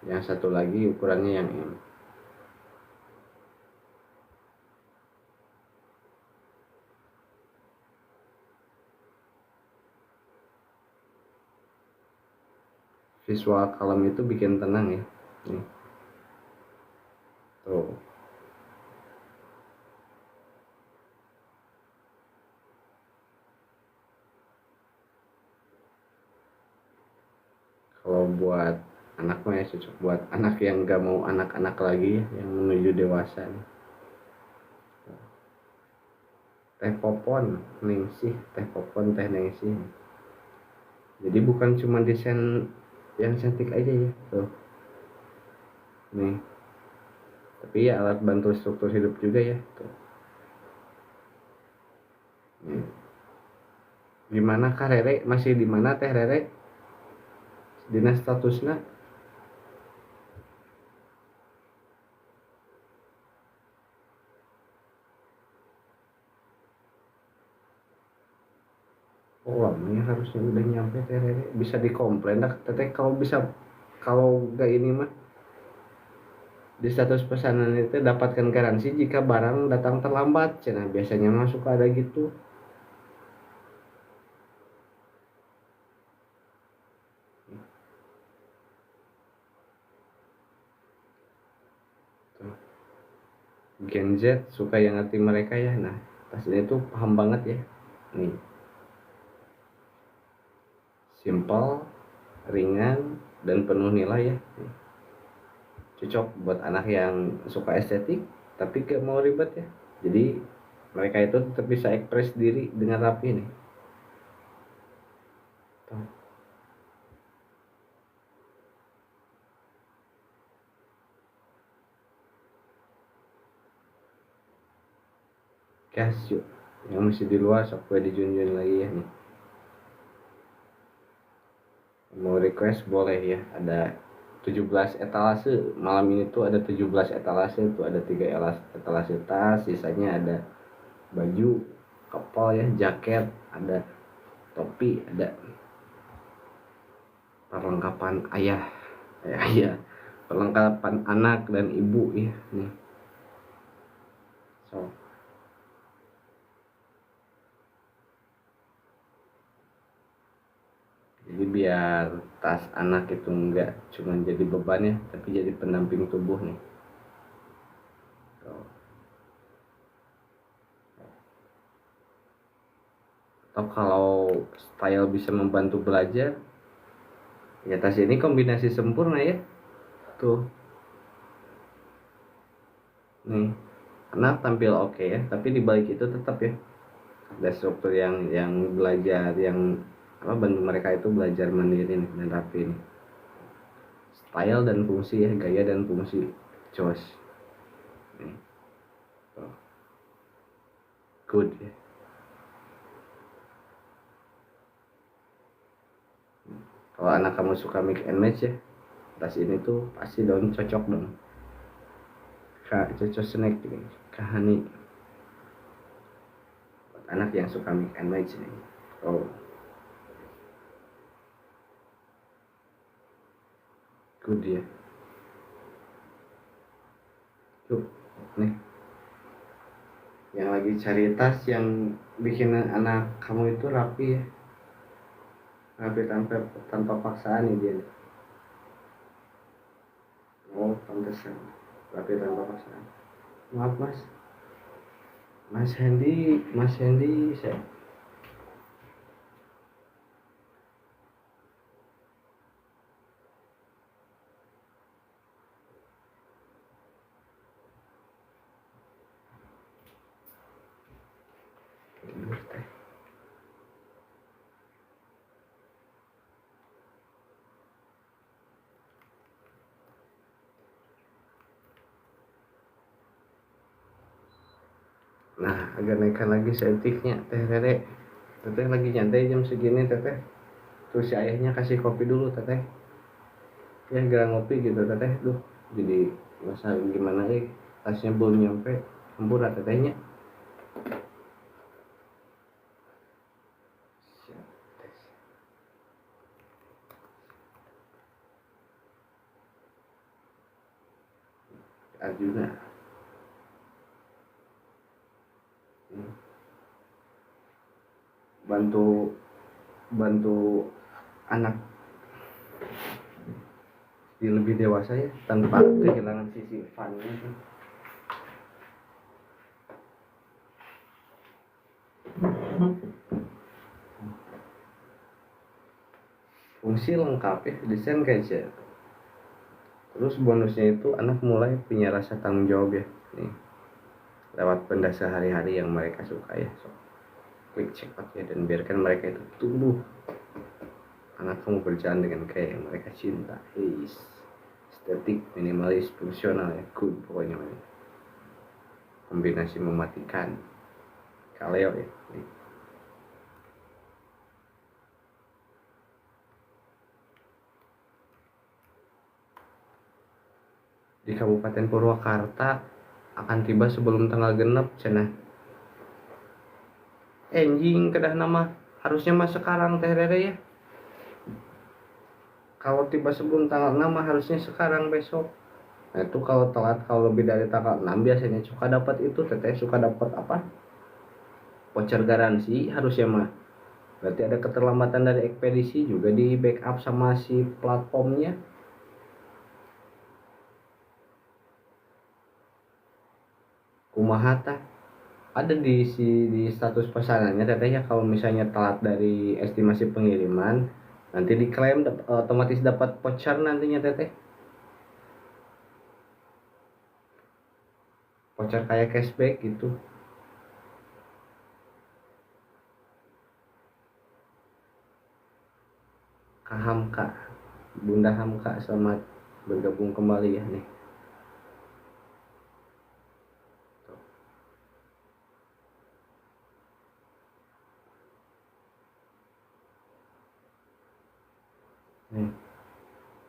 yang satu lagi ukurannya yang M. Visual kalem itu bikin tenang ya. Nih, tuh. Kalau buat anak mah ya cocok buat anak yang gak mau anak-anak lagi ya, yang menuju dewasa nih. Teh popon ningsih, teh popon teh ningsih. Jadi bukan cuma desain yang cantik aja ya tuh nih, tapi ya alat bantu struktur hidup juga ya tuh. Nih. Gimana kak Rere, masih di mana teh Rere dina statusnya? Oh ini harusnya udah nyampe teh Rere, bisa dikomplain dah teteh kalau bisa. Kalau gak ini mah di status pesanan itu dapatkan garansi jika barang datang terlambat cina, biasanya masuk ada gitu. Tuh. Gen Z suka yang ngerti mereka ya. Nah, tas ini tuh paham banget ya. Nih, simple, ringan, dan penuh nilai ya. Nih, cocok buat anak yang suka estetik tapi gak mau ribet ya. Jadi mereka itu tetap bisa ekspres diri dengan rapi nih. Tuh. Casio yang masih di luar sok gue dijunjun lagi ya nih. Mau request boleh ya, ada 17 etalase malam ini tuh, ada 17 etalase tuh, ada 3 etalase tas, sisanya ada baju couple ya, jaket, ada topi, ada perlengkapan ayah ya, perlengkapan anak dan ibu ya nih. So, jadi biar tas anak itu enggak cuma jadi beban ya, tapi jadi pendamping tubuh nih. So, atau kalau style bisa membantu belajar ya, tas ini kombinasi sempurna ya tuh nih. Karena tampil oke ya, tapi di balik itu tetap ya ada struktur yang belajar, yang apa, bantu mereka itu belajar mandiri nih, dan rapi nih. Style dan fungsi ya, gaya dan fungsi, jos nih. Tuh. Good ya. Kalau anak kamu suka mix and match ya, tas ini tuh pasti dong cocok dong. Kak cocok snack nih, Kak Hani. Buat anak yang suka mix and match nih. Oh, good ya. Tuh, nih. Yang lagi cari tas yang bikin anak kamu itu rapi ya. Rapi tanpa paksaan nih dia. Oh, pantesan. Rapi tanpa paksaan. Maaf mas. Mas Hendy, saya tidur teh. Nah, agak naikkan lagi sentiknya teh Rere. Teteh lagi nyantai jam segini teteh. Terus si ayahnya kasih kopi dulu teteh. Ya gerang ngopi gitu teteh. Duh, jadi masa gimana tasnya belum nyampe. Hampura tetehnya. Arjuna. bantu bantu anak di lebih dewasa ya, tanpa kehilangan sisi funnya. Fungsi lengkap ya, desain gadget. Terus bonusnya itu anak mulai punya rasa tanggung jawab ya nih, lewat benda sehari-hari yang mereka suka ya. So, klik check out ya, dan biarkan mereka itu tumbuh. Anak kamu berjalan dengan gaya yang mereka cinta. Estetik, minimalis, fungsional ya, good pokoknya. Kombinasi mematikan, kaleo ya nih. Di Kabupaten Purwakarta akan tiba sebelum tanggal genep cenah. Enjing kedah nama harusnya mah sekarang teh Rere ya. Kalau tiba sebelum tanggal 6 harusnya sekarang besok. Nah itu kalau telat, kalau lebih dari tanggal 6 biasanya suka dapat itu teteh, suka dapat apa? Voucher garansi harusnya mah. Berarti ada keterlambatan dari ekspedisi juga di backup sama si platformnya. Kumaha tah? Ada di status pesanannya tetehnya, kalau misalnya telat dari estimasi pengiriman nanti diklaim otomatis dapat voucher nantinya teteh. Voucher kayak cashback gitu. Kak Hamka, Bunda Hamka, selamat bergabung kembali ya nih. Nih,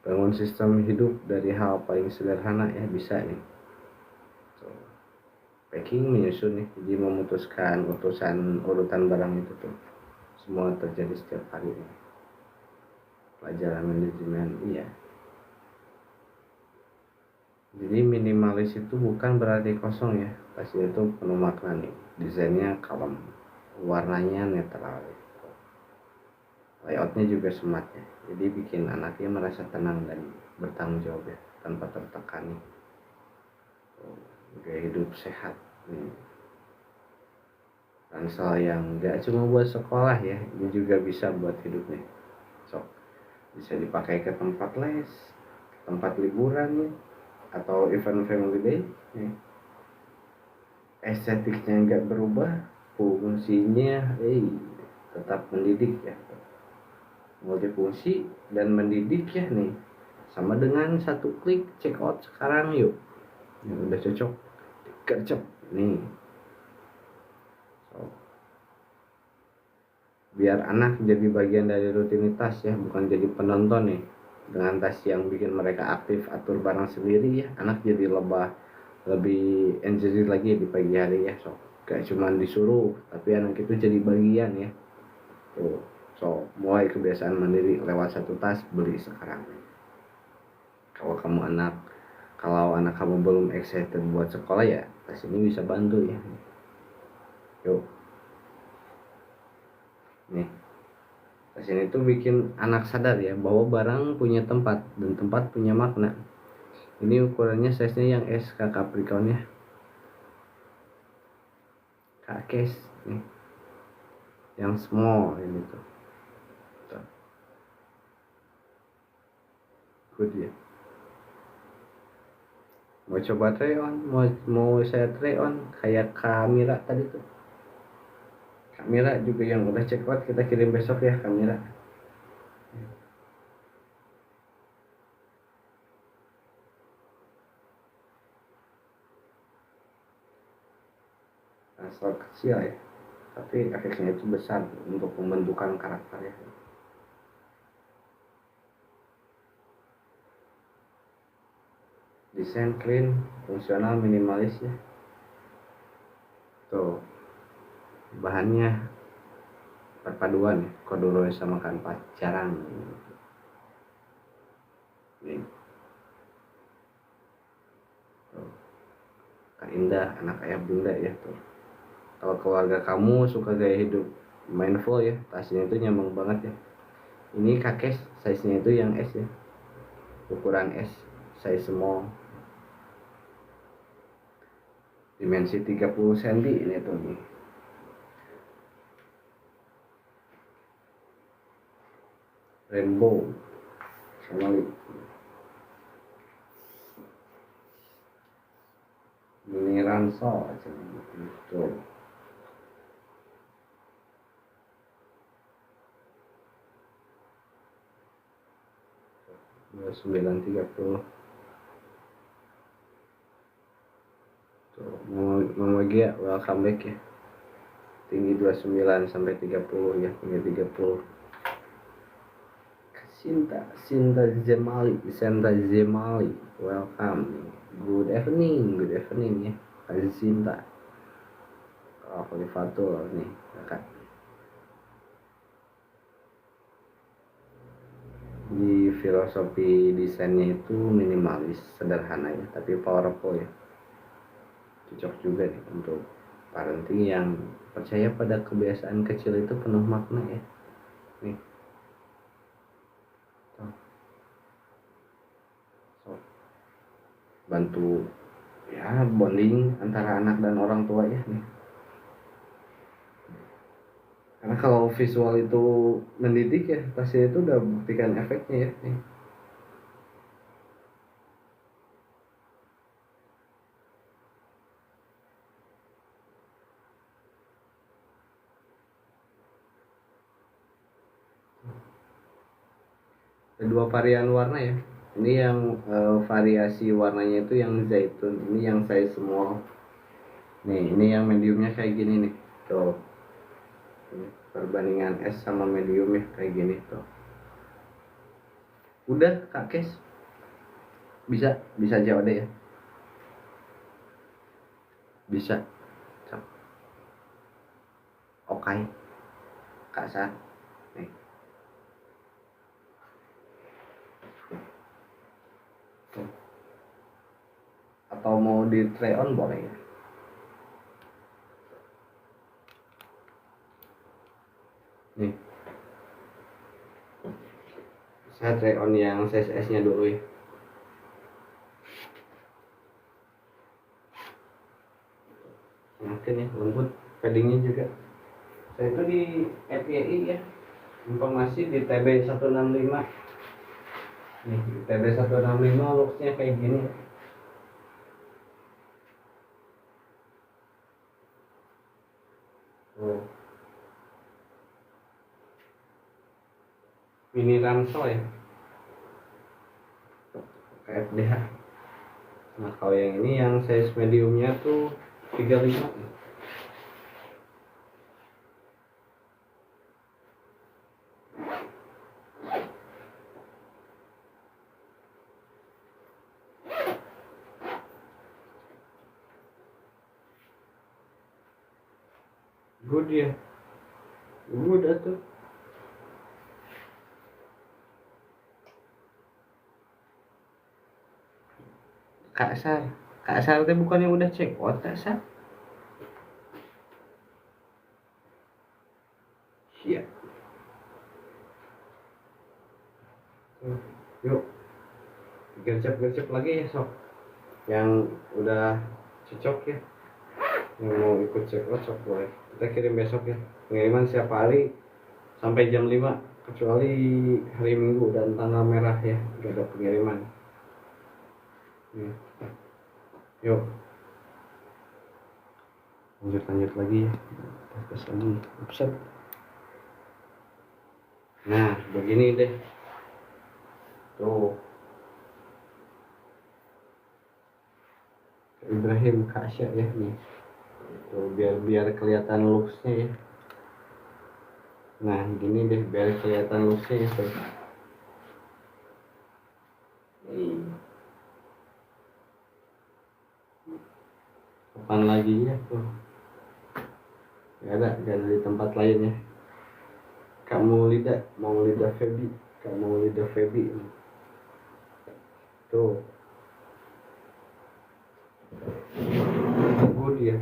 bangun sistem hidup dari hal paling sederhana ya bisa nih. So, packing, menyusun nih, jadi memutuskan urutan barang itu tuh semua terjadi setiap hari nih. Pelajaran manajemen, iya. Jadi minimalis itu bukan berarti kosong ya, pasti itu penuh makna nih. Desainnya kalem, warnanya netral, layoutnya juga smart ya, jadi bikin anaknya merasa tenang dan bertanggung jawab ya, tanpa tertekan nih. Gaya hidup sehat nih. Ransel yang gak cuma buat sekolah ya, ini juga bisa buat hidupnya. So, bisa dipakai ke tempat les, tempat liburan ya, atau event family day ya. Estetiknya nggak berubah, fungsinya tetap mendidik ya, multifungsi dan mendidik ya nih, sama dengan satu klik check out sekarang yuk, yang udah cocok gercep nih. So, biar anak jadi bagian dari rutinitas ya, bukan jadi penonton nih. Dengan tas yang bikin mereka aktif, atur barang sendiri ya, anak jadi lebih enjoy lagi di pagi hari ya. So, gak cuma disuruh, tapi anak itu jadi bagian ya. Tuh, so mulai kebiasaan mandiri lewat satu tas, beli sekarang. Kalau anak kamu belum excited buat sekolah ya, tas ini bisa bantu ya. Yuk. Nih, tas ini tuh bikin anak sadar ya bahwa barang punya tempat dan tempat punya makna. Ini ukurannya size-nya yang S, Kak Capricorn ya. Kak Kes nih. Yang small ini tuh. Good ya. Mau coba try on, mau saya try on kayak kamera tadi tuh. Kamera juga yang udah check out kita kirim besok ya kamera. Asal kecil ya, tapi efeknya itu besar untuk pembentukan karakter ya. Desain clean, fungsional, minimalis ya. Tuh, bahannya perpaduan ya, corduroy sama kanvas jarang. Nih. Tuh. Kak Indah, anak ayah bunda ya tuh. Kalau keluarga kamu suka gaya hidup mindful ya, tasnya itu nyaman banget ya. Ini kakek size-nya itu yang S ya, ukuran S, size small, dimensi 30 cm ini tuh nih. Rainbow sama mini ransel aja gitu. 2930 tuh. Mama Gia welcome back ya. Tinggi 29 sampai 30 ya, tinggi 30. Sinta Zemali welcome, good evening ya Kak Sinta. Fatul nih kakak. Di filosofi desainnya itu minimalis, sederhana ya, tapi powerful ya. Cocok juga nih untuk parenting yang percaya pada kebiasaan kecil itu penuh makna ya. Nih. So, bantu ya bonding antara anak dan orang tua ya nih. Karena kalau visual itu mendidik ya, pasti itu udah buktikan efeknya ya nih. Ada dua varian warna ya. Ini yang variasi warnanya itu yang zaitun, ini yang size small. Nih, ini yang mediumnya kayak gini nih. Tuh. Ini perbandingan S sama medium ya kayak gini tuh. Udah Kak Kes. Bisa jawab deh ya. Bisa. Oke. Kak Sar. Nih. Tuh. Atau mau di try on boleh ya. Nih. Saya try on yang size S nya dulu ya. Makin ya lembut. paddingnya juga. Saya itu di FYI ya, informasi di TB 165. Nih di TB 165 looksnya kayak gini. Oh, mini ransel ya, KFDH. Nah kalau yang ini yang size mediumnya tuh 35. Good ya, good atuh. Kak Sar teh bukannya udah check out Kak Sar? Iya. Yuk, gercep lagi ya sok. Yang udah cocok ya, yang mau ikut check out sok boleh. Kita kirim besok ya. Pengiriman setiap hari sampai jam 5 kecuali hari Minggu dan tanggal merah ya, gak ada pengiriman. Yuk, lanjut lagi ya. Tes lagi. Upset. Nah, begini deh. Tuh. Ibrahim Kasya ya nih. Tuh, biar kelihatan looksnya ya. Nah, gini deh biar kelihatan looksnya ya. Tuh. Kapan lagi ya tuh? Gak ada di tempat lain ya. Kamu lidah Febi. Tuh. Good ya.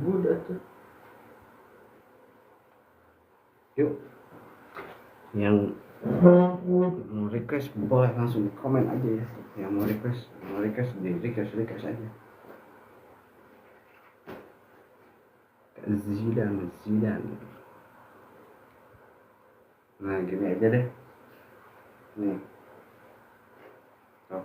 Good tuh. Yuk. Yang mau request boleh langsung komen aja ya. Yang mau request di request aja. Zidan. Nah gini aja deh. Nih. Oh.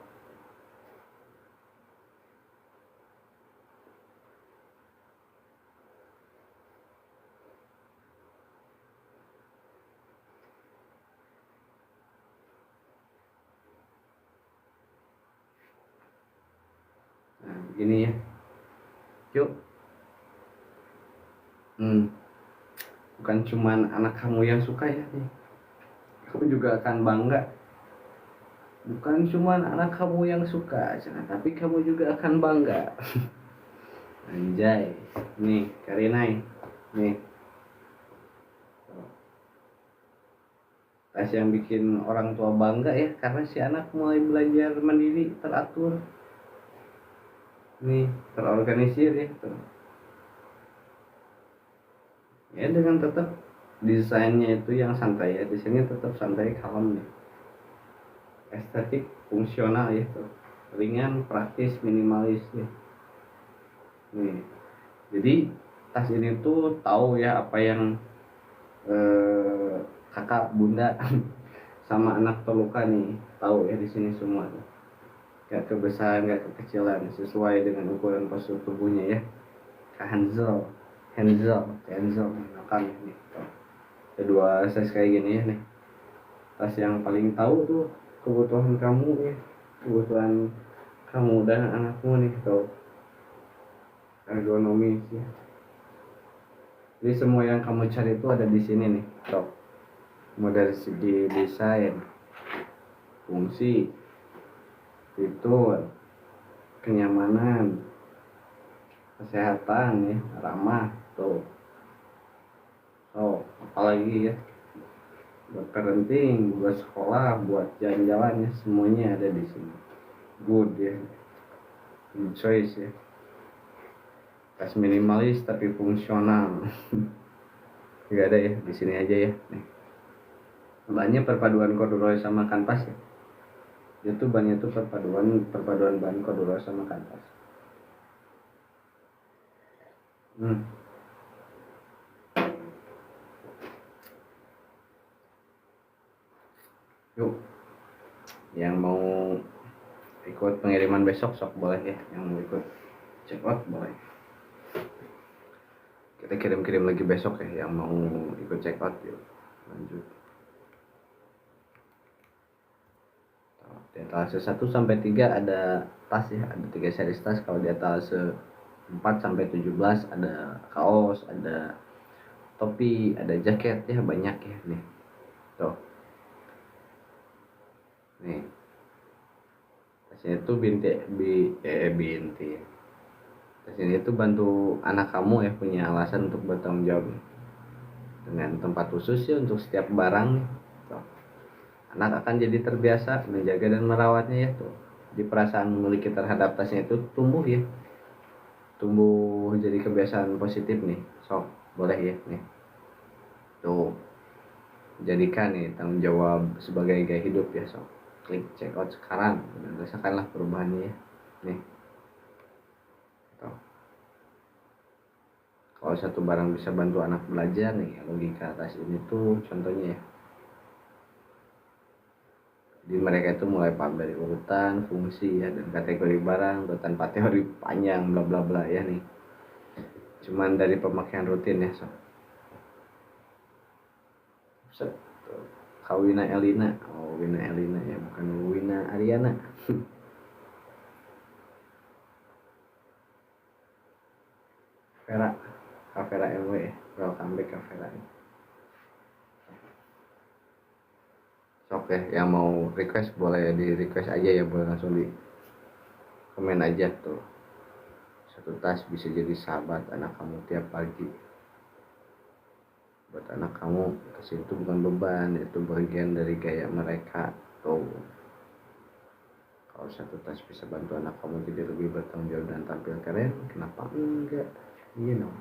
Nah begini ya. Yuk. Bukan cuman anak kamu yang suka ya nih. Kamu juga akan bangga. Bukan cuman anak kamu yang suka, tapi kamu juga akan bangga. Anjay. Nih, Karinai. Nih. Tas yang bikin orang tua bangga ya, karena si anak mulai belajar mandiri, teratur. Nih, terorganisir ya. Tuh. Ya dengan tetap desainnya itu yang santai ya, desainnya tetap santai, kalem nih, estetik, fungsional ya tuh, ringan, praktis, minimalis ya. Nih, jadi tas ini tuh tahu ya apa yang kakak, bunda, sama anak terluka nih tahu ya di sini semua tuh. Gak kebesaran, gak kekecilan, sesuai dengan ukuran postur tubuhnya ya. Hanzel, makan nih. Kedua size kayak gini ya nih. Tas yang paling tahu tuh kebutuhan kamu ya, kebutuhan kamu dan anakmu nih tuh. Ergonomis ya. Jadi semua yang kamu cari itu ada di sini nih, tuh. Mau dari segi desain, fungsi, fitur, kenyamanan, kesehatan ya, ramah tuh. Oh, apalagi ya, buat parenting, buat sekolah, buat jalan-jalan ya, semuanya ada di sini. Good ya, good choice ya. Tas minimalis tapi fungsional. Gak ada ya, di sini aja ya. Nih. Banyak perpaduan corduroy sama kanvas ya. Itu banyak tuh perpaduan bahan corduroy sama kanvas. Yuk, yang mau ikut pengiriman besok sok boleh ya, yang mau ikut check out boleh. Kita kirim-kirim lagi besok ya, yang mau ikut check out. Yuk lanjut. Di etalase 1 sampai 3 ada tas ya, ada 3 series tas. Kalau di etalase 4 sampai 17 ada kaos, ada topi, ada jaket ya, banyak ya nih. Tuh. Nih. Tasnya itu binti. Tasnya itu bantu anak kamu ya, punya alasan untuk bertanggung jawab nih. Dengan tempat khusus ya untuk setiap barang nih. Tuh. Anak akan jadi terbiasa menjaga dan merawatnya ya tuh. Di perasaan memiliki terhadap tasnya itu tumbuh ya. Tumbuh jadi kebiasaan positif nih. Sok, boleh ya nih. Tuh. Jadikan nih tanggung jawab sebagai gaya hidup ya, sok. Klik check out sekarang dan rasakanlah perubahannya ya. Nih. Tuh. Kalau satu barang bisa bantu anak belajar nih, logika atas ini tuh contohnya ya. Jadi mereka itu mulai paham dari urutan, fungsi ya, dan kategori barang tanpa teori panjang bla bla bla ya nih. Cuman dari pemakaian rutin ya, so. Set. Kawina Elina, oh Wina Elina ya, bukan Wina Ariana. Vera, Kavera MW, welcome back Kavera. Oke, yang mau request boleh di request aja ya, boleh langsung di komen aja tuh. Satu tas bisa jadi sahabat anak kamu tiap pagi. Buat anak kamu, tas itu bukan beban, itu bagian dari gaya mereka tuh. Kalau satu tas bisa bantu anak kamu jadi lebih bertanggung jawab dan tampil keren, kenapa enggak? You know.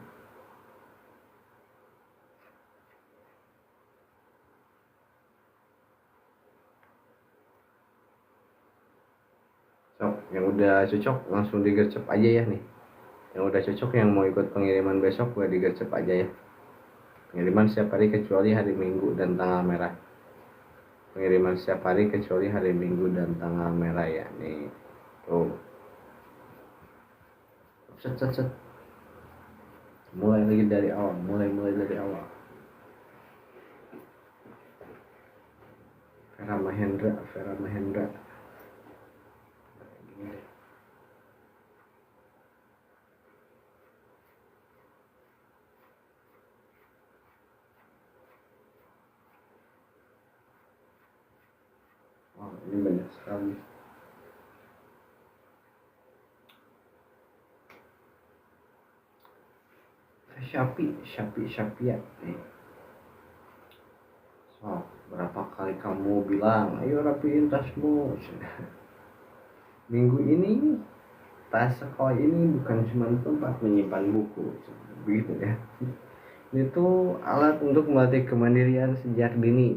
So, yang udah cocok langsung digercep aja ya nih. Yang udah cocok yang mau ikut pengiriman besok gue digercep aja ya. Pengiriman setiap hari kecuali hari Minggu dan tanggal merah. Pengiriman setiap hari kecuali hari Minggu dan tanggal merah ya nih. Tuh. Set. Mulai lagi dari awal, mulai dari awal. Vera Mahendra. Wow, ini banyak sekali. Shopee ya nih. So, berapa kali kamu bilang, ayo rapiin tasmu. Minggu ini tas sekolah ini bukan cuma tempat menyimpan buku, begitu ya. Ini tuh alat untuk melatih kemandirian sejak dini.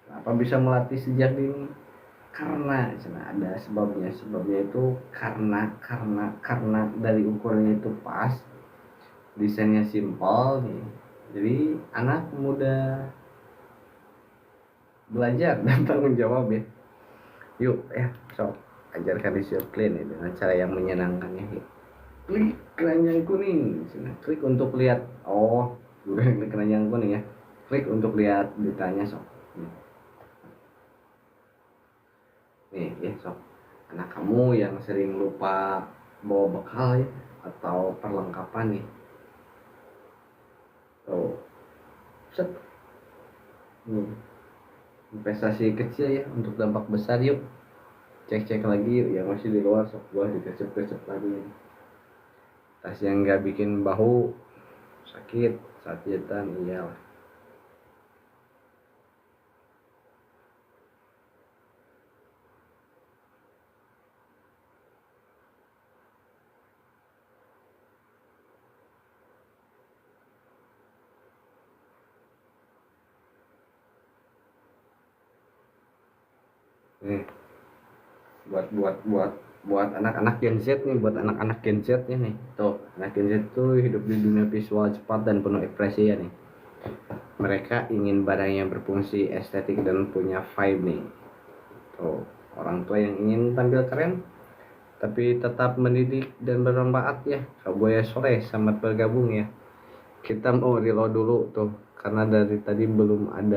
Kenapa bisa melatih sejak dini? Karena ada sebabnya. Sebabnya itu karena dari ukurannya itu pas, desainnya simpel nih. Jadi anak muda belajar dan tanggung jawab ya. Yuk ya, sok ajarkan disiplin ya, dengan cara yang menyenangkan ya. Klik keranjang kuning, klik untuk lihat. Oh, bukan klik keranjang kuning ya. Klik untuk lihat ditanya sok. Nih ya sok. Anak kamu yang sering lupa bawa bekal ya, atau perlengkapan nih. Tuh. Set. Nih. Investasi kecil ya untuk dampak besar yuk. Cek lagi yuk yang masih di luar sok gua dikecep lagi. Tas yang nggak bikin bahu sakit saat jahitan iyalah. Nih buat anak-anak Gen Z nih, buat anak-anak Gen Z nih. Tuh, anak Gen Z tuh hidup di dunia visual cepat dan penuh ekspresi ya nih. mereka ingin barang yang berfungsi, estetik, dan punya vibe nih. Tuh, orang tua yang ingin tampil keren tapi tetap mendidik dan bermanfaat ya. Kaboya sore, selamat bergabung ya. Kita mau reload dulu tuh karena dari tadi belum ada